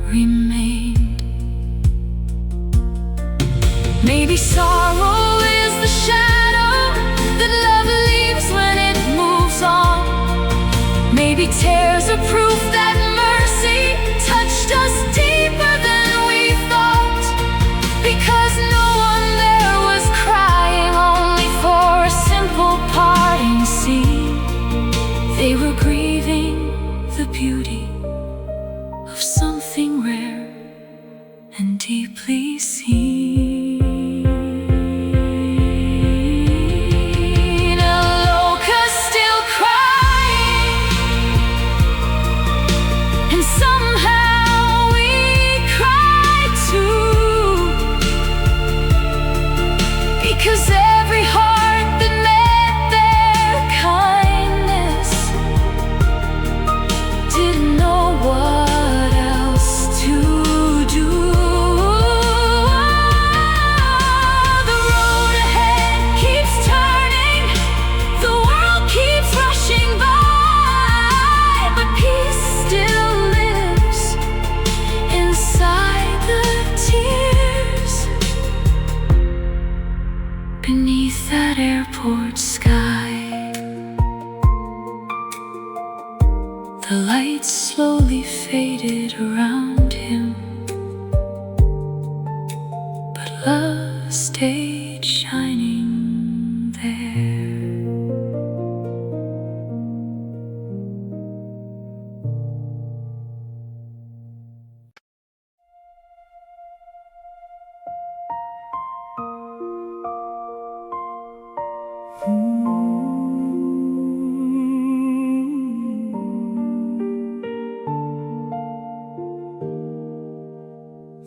remained. Maybe sorrow is the shadow that love leaves when it moves on. Maybe tears are proof that mercy touched us deeper than we thought, because no one there was crying only for a simple parting scene. They were grieving the beauty of something rare and deeply seen. Aloka still crying, and somehow we cry too, because every heart that met their kindness didn't know what else to do. stage shining there.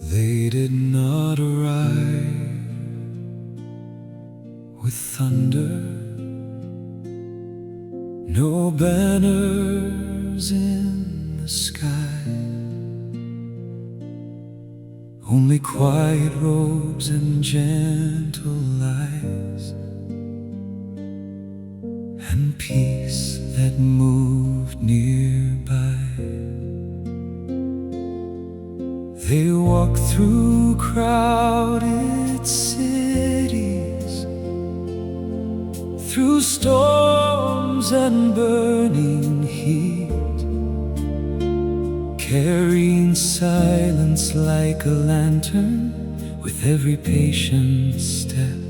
They did not arrive with thunder, no banners in the sky, only quiet robes and gentle lies, and peace that moved nearby. They walked through crowded cities, through storms and burning heat, carrying silence like a lantern with every patient step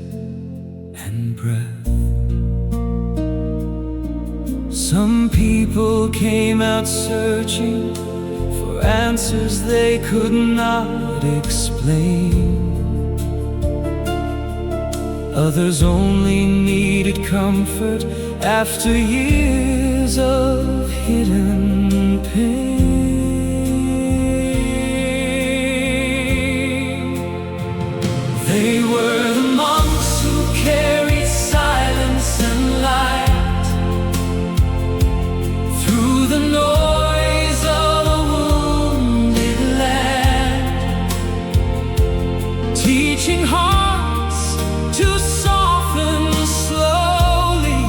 and breath. Some people came out searching for answers they could not explain. Others only needed comfort after years of hidden pain. They were the monks who carried silence and light through the noise of a wounded land, teaching hearts to soften slowly.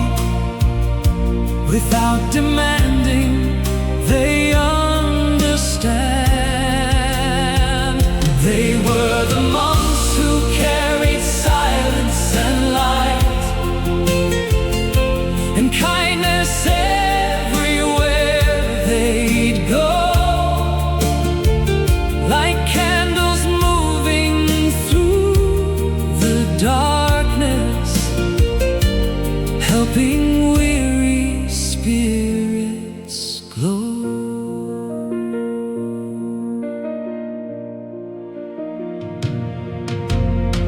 Without demanding, they understand. They were the monks who carried silence and light, and kindness everywhere they'd go, like candles moving through the darkness, helping weary spirits glow.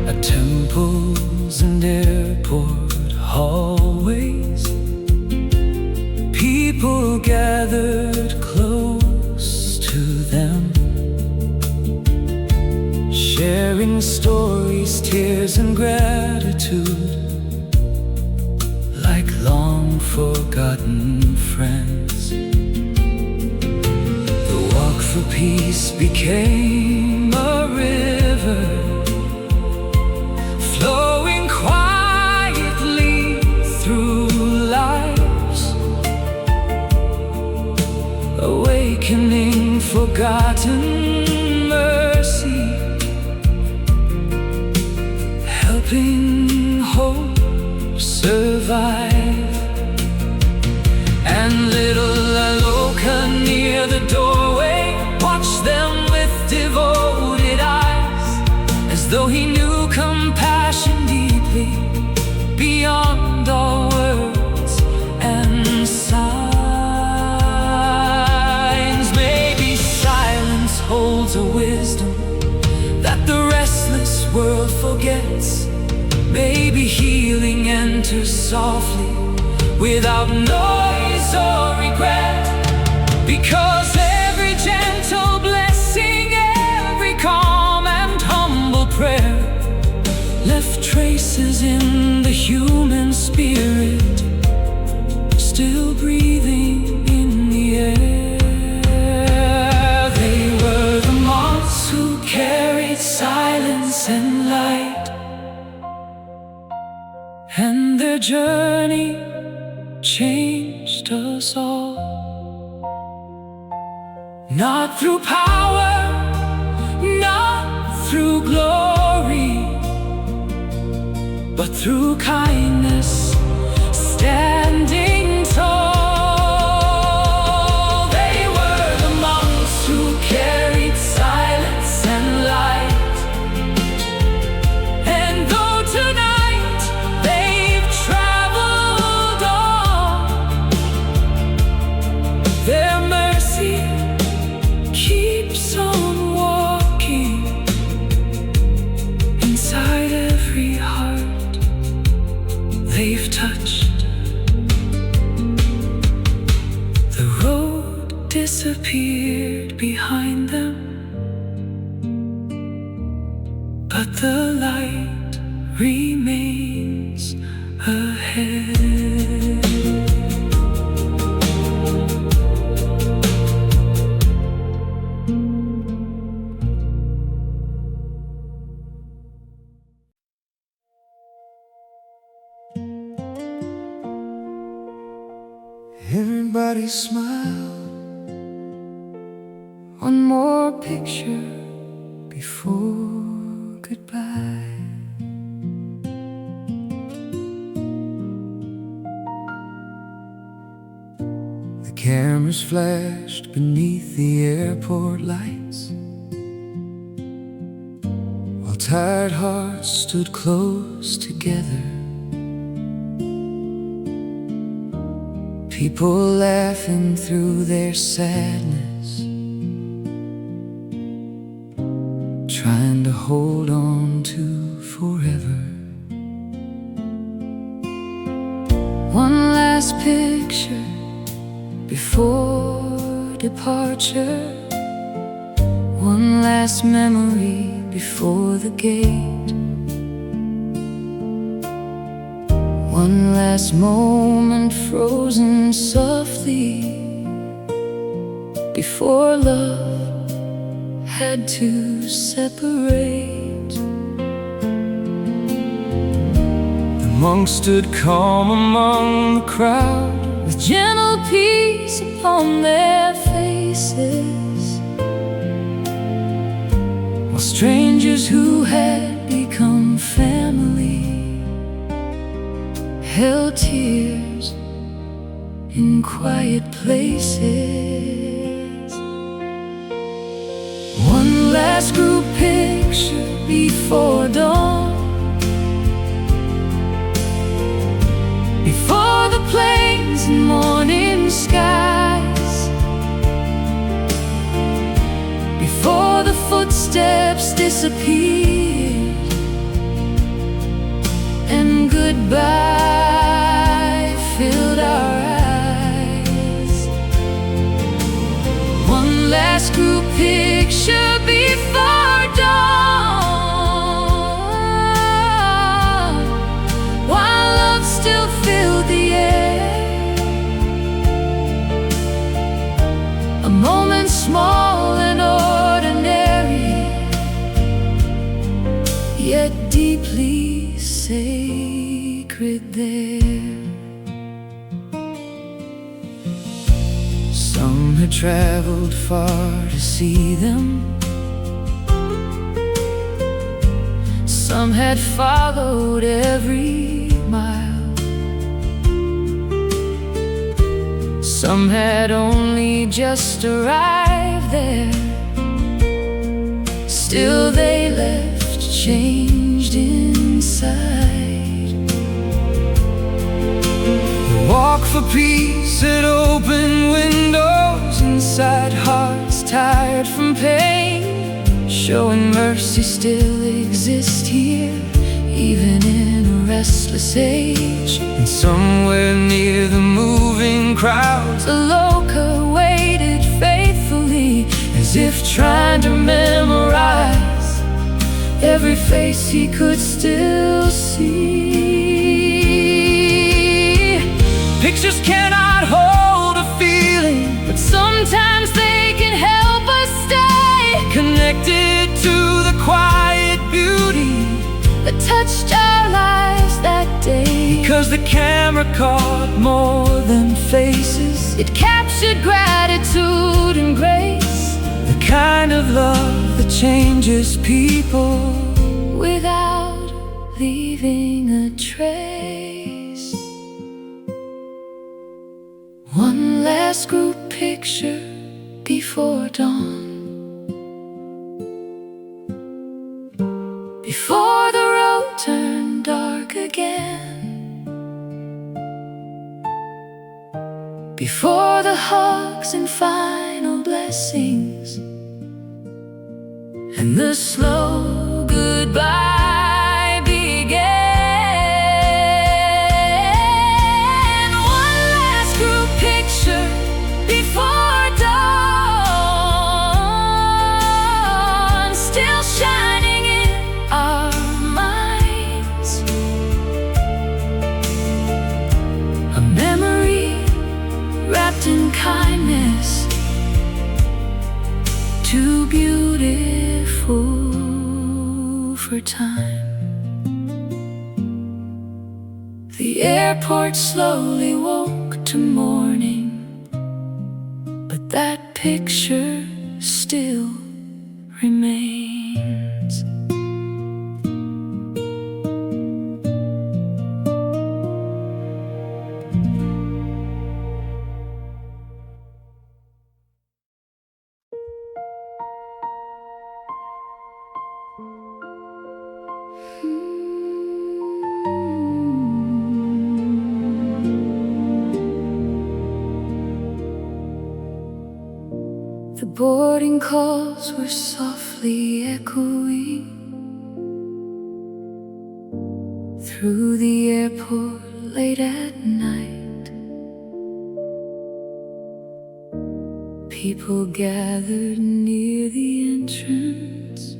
At temples and airport hallways, people gathered close to them, sharing stories, tears, and gratitude, like long-forgotten friends. The walk for peace became a river, flowing quietly through lives, awakening forgotten mercy, helping hope survive. And little Aloka near the doorway watched them with devoted eyes, as though he knew compassion deeply beyond all words and signs. Maybe silence holds a wisdom that the restless world forgets. Maybe healing enters softly without noise or regret, because every gentle blessing, every calm and humble prayer left traces in the human spirit, still breathing in the air. They were the monks who carried silence and light, and their journey changed us all. Not through power, not through glory, but through kindness, standing tall. They were the monks who carried silence and light, and though the light remains ahead. Everybody smile. One more picture before goodbye. The cameras flashed beneath the airport lights, while tired hearts stood close together. People laughing through their sadness, trying to hold on to forever. One last picture before departure, one last memory before the gate, one last moment frozen softly before love had to separate. The monks stood calm among the crowd, with gentle peace upon their faces, while strangers who had become family held tears in quiet places. One last group picture before dawn, before the plains and morning skies, before the footsteps disappeared and goodbye filled our eyes. One last group picture before dawn, while love still filled the air. A moment small and ordinary, yet deeply sacred there. Some had traveled far to see them, some had followed every mile, some had only just arrived there. Still they left changed inside. They walk for peace at open windows, inside hearts tired from pain, showing mercy still exists here, even in a restless age. And somewhere near the moving crowds, Aloka waited faithfully, as if trying to memorize every face he could still see. Pictures cannot hold a feeling, but sometimes they can help us stay connected to the quiet beauty that touched our lives that day. Because the camera caught more than faces, it captured gratitude and grace, the kind of love that changes people without leaving a trace. One last group picture before dawn, before the road turned dark again, before the hugs and final blessings, and the slow goodbye began. One last group picture before dawn, still shining in our beautiful for time. The airport slowly woke to morning, but that picture still remains. The boarding calls were softly echoing through the airport late at night. People gathered near the entrance,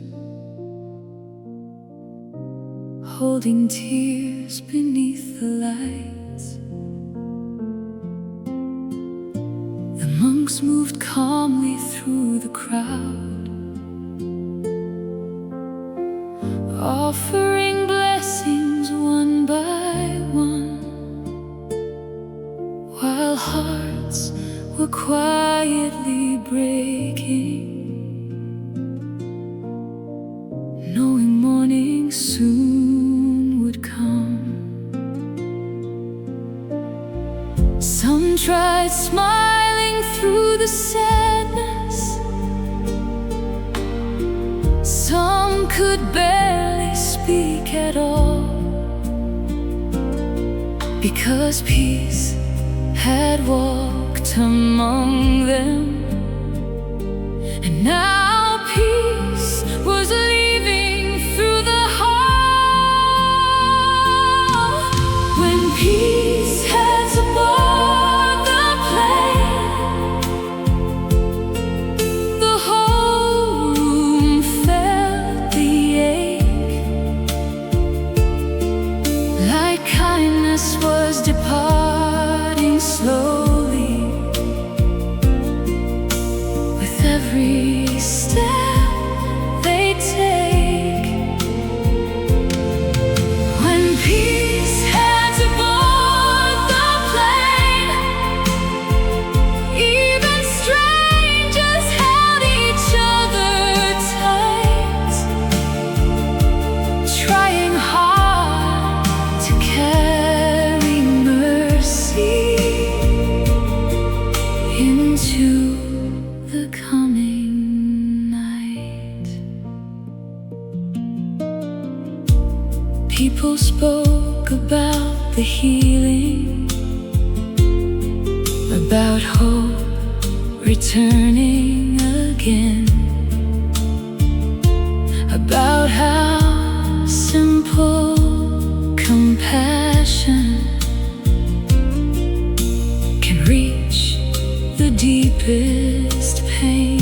holding tears beneath the lights. The monks moved calmly through the crowd, offering blessings one by one, while hearts were quietly breaking, knowing morning soon would come. Some tried smiling through the sadness, some could barely speak at all, because peace had walked among them, and now peace was leaving through the hall. When peace had to board the plane, the whole room felt the ache, like kindness was departing slowly with every step they take. When peace had to board the plane, even strangers held each other tight, trying hard to carry mercy into the coming night. People spoke about the healing, about hope returning again, about how simple compassion can reach the deepest pain.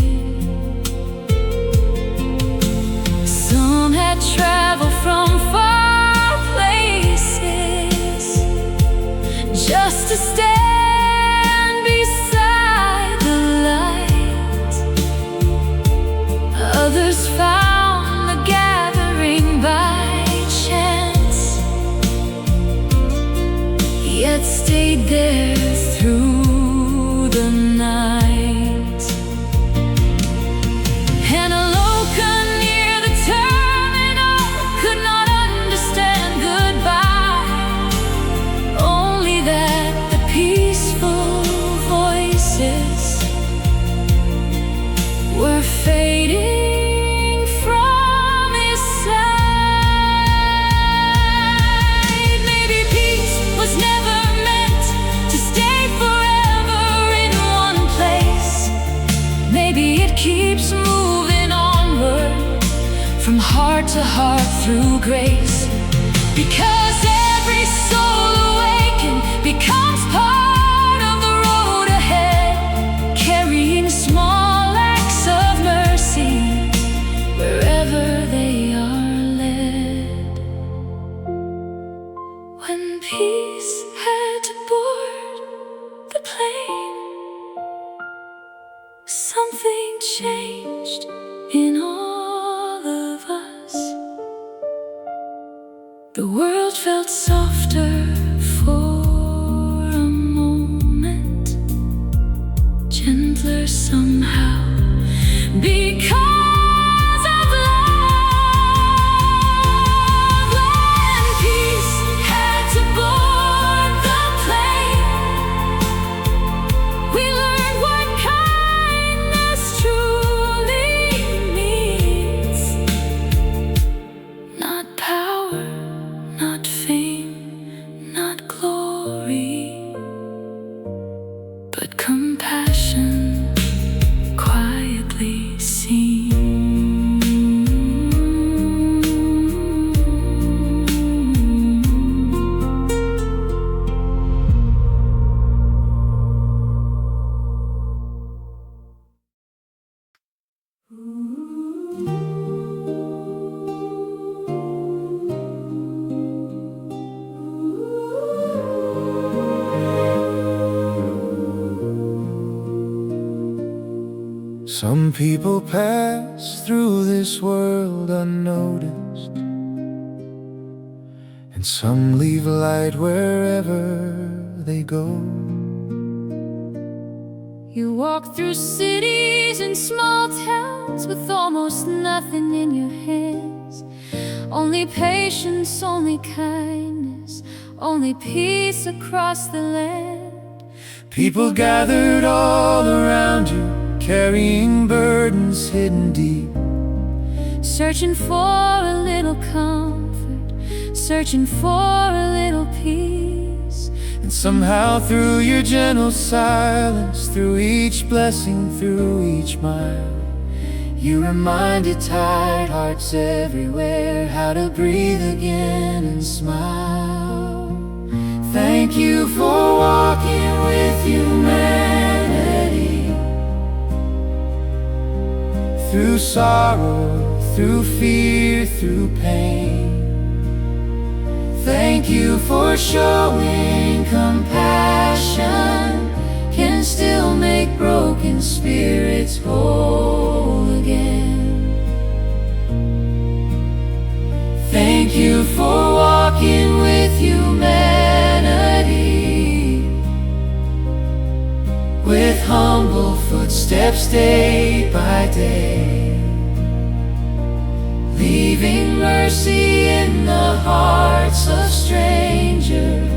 Some had traveled from far places just to stand beside the light. Others found the gathering by chance, yet stayed there through the night. And Aloka near the terminal could not understand goodbye, only that the peaceful voices were fading from his side. Maybe peace was never meant to stay forever in one place. Maybe it keeps moving onward from heart to heart through grace, because every soul awakened becomes part of the road ahead, carrying small acts of mercy wherever they are led. When peace had to board the plane, something changed in all of us. The world felt softer for a moment, gentler somehow, because of love. When peace had to board the plane, we learned what kindness truly means. Not power, not fame, not glory, but compassion quietly seen. Some people pass through this world unnoticed, and some leave light wherever they go. You walk through cities and small towns with almost nothing in your hands. Only patience, only kindness, only peace across the land. People gathered all around you, carrying burdens hidden deep, searching for a little comfort, searching for a little peace. and somehow through your gentle silence, through each blessing, through each mile, you reminded tired hearts everywhere how to breathe again and smile. Thank you for walking with humanity, through sorrow, through fear, through pain. Thank you for showing compassion can still make broken spirits whole again. Thank you for walking with humanity, with humble footsteps day by day, leaving mercy in the hearts of strangers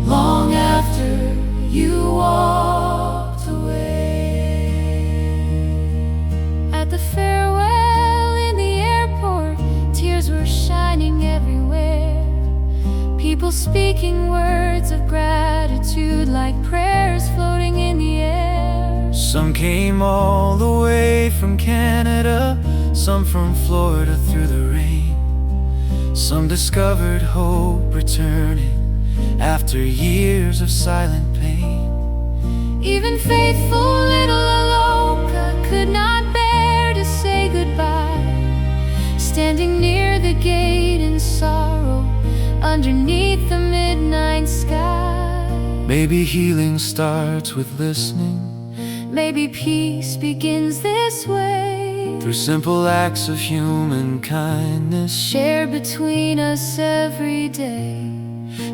long after you walked away. At the farewell in the airport, tears were shining everywhere. People speaking words of gratitude like prayers floating in the air. Some came all the way from Canada, some from Florida through the rain. Some discovered hope returning after years of silent pain. Even faithful little Aloka could not bear to say goodbye, standing near the gate in sorrow underneath the midnight sky. Maybe healing starts with listening, maybe peace begins this way, through simple acts of human kindness shared between us every day.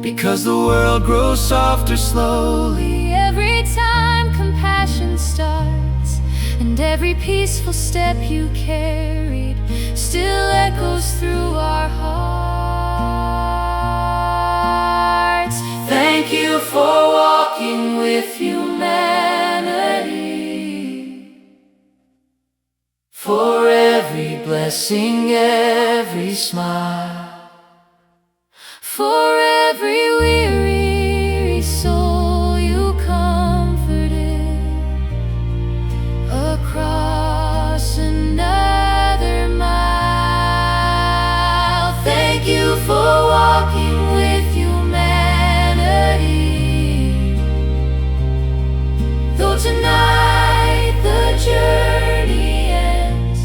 Because the world grows softer slowly Every time compassion starts, and every peaceful step you carried still echoes through our hearts. Thank you for walking with humanity, for every blessing, every smile, For every weary soul you comforted across another mile. thank you for walking with humanity. Though tonight the journey ends,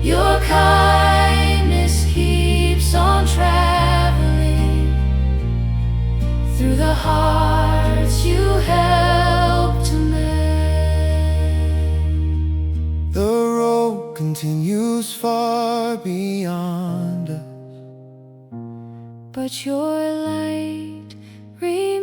your kindness keeps on traveling through the hearts you help to mend. continues far beyond us. But your light remains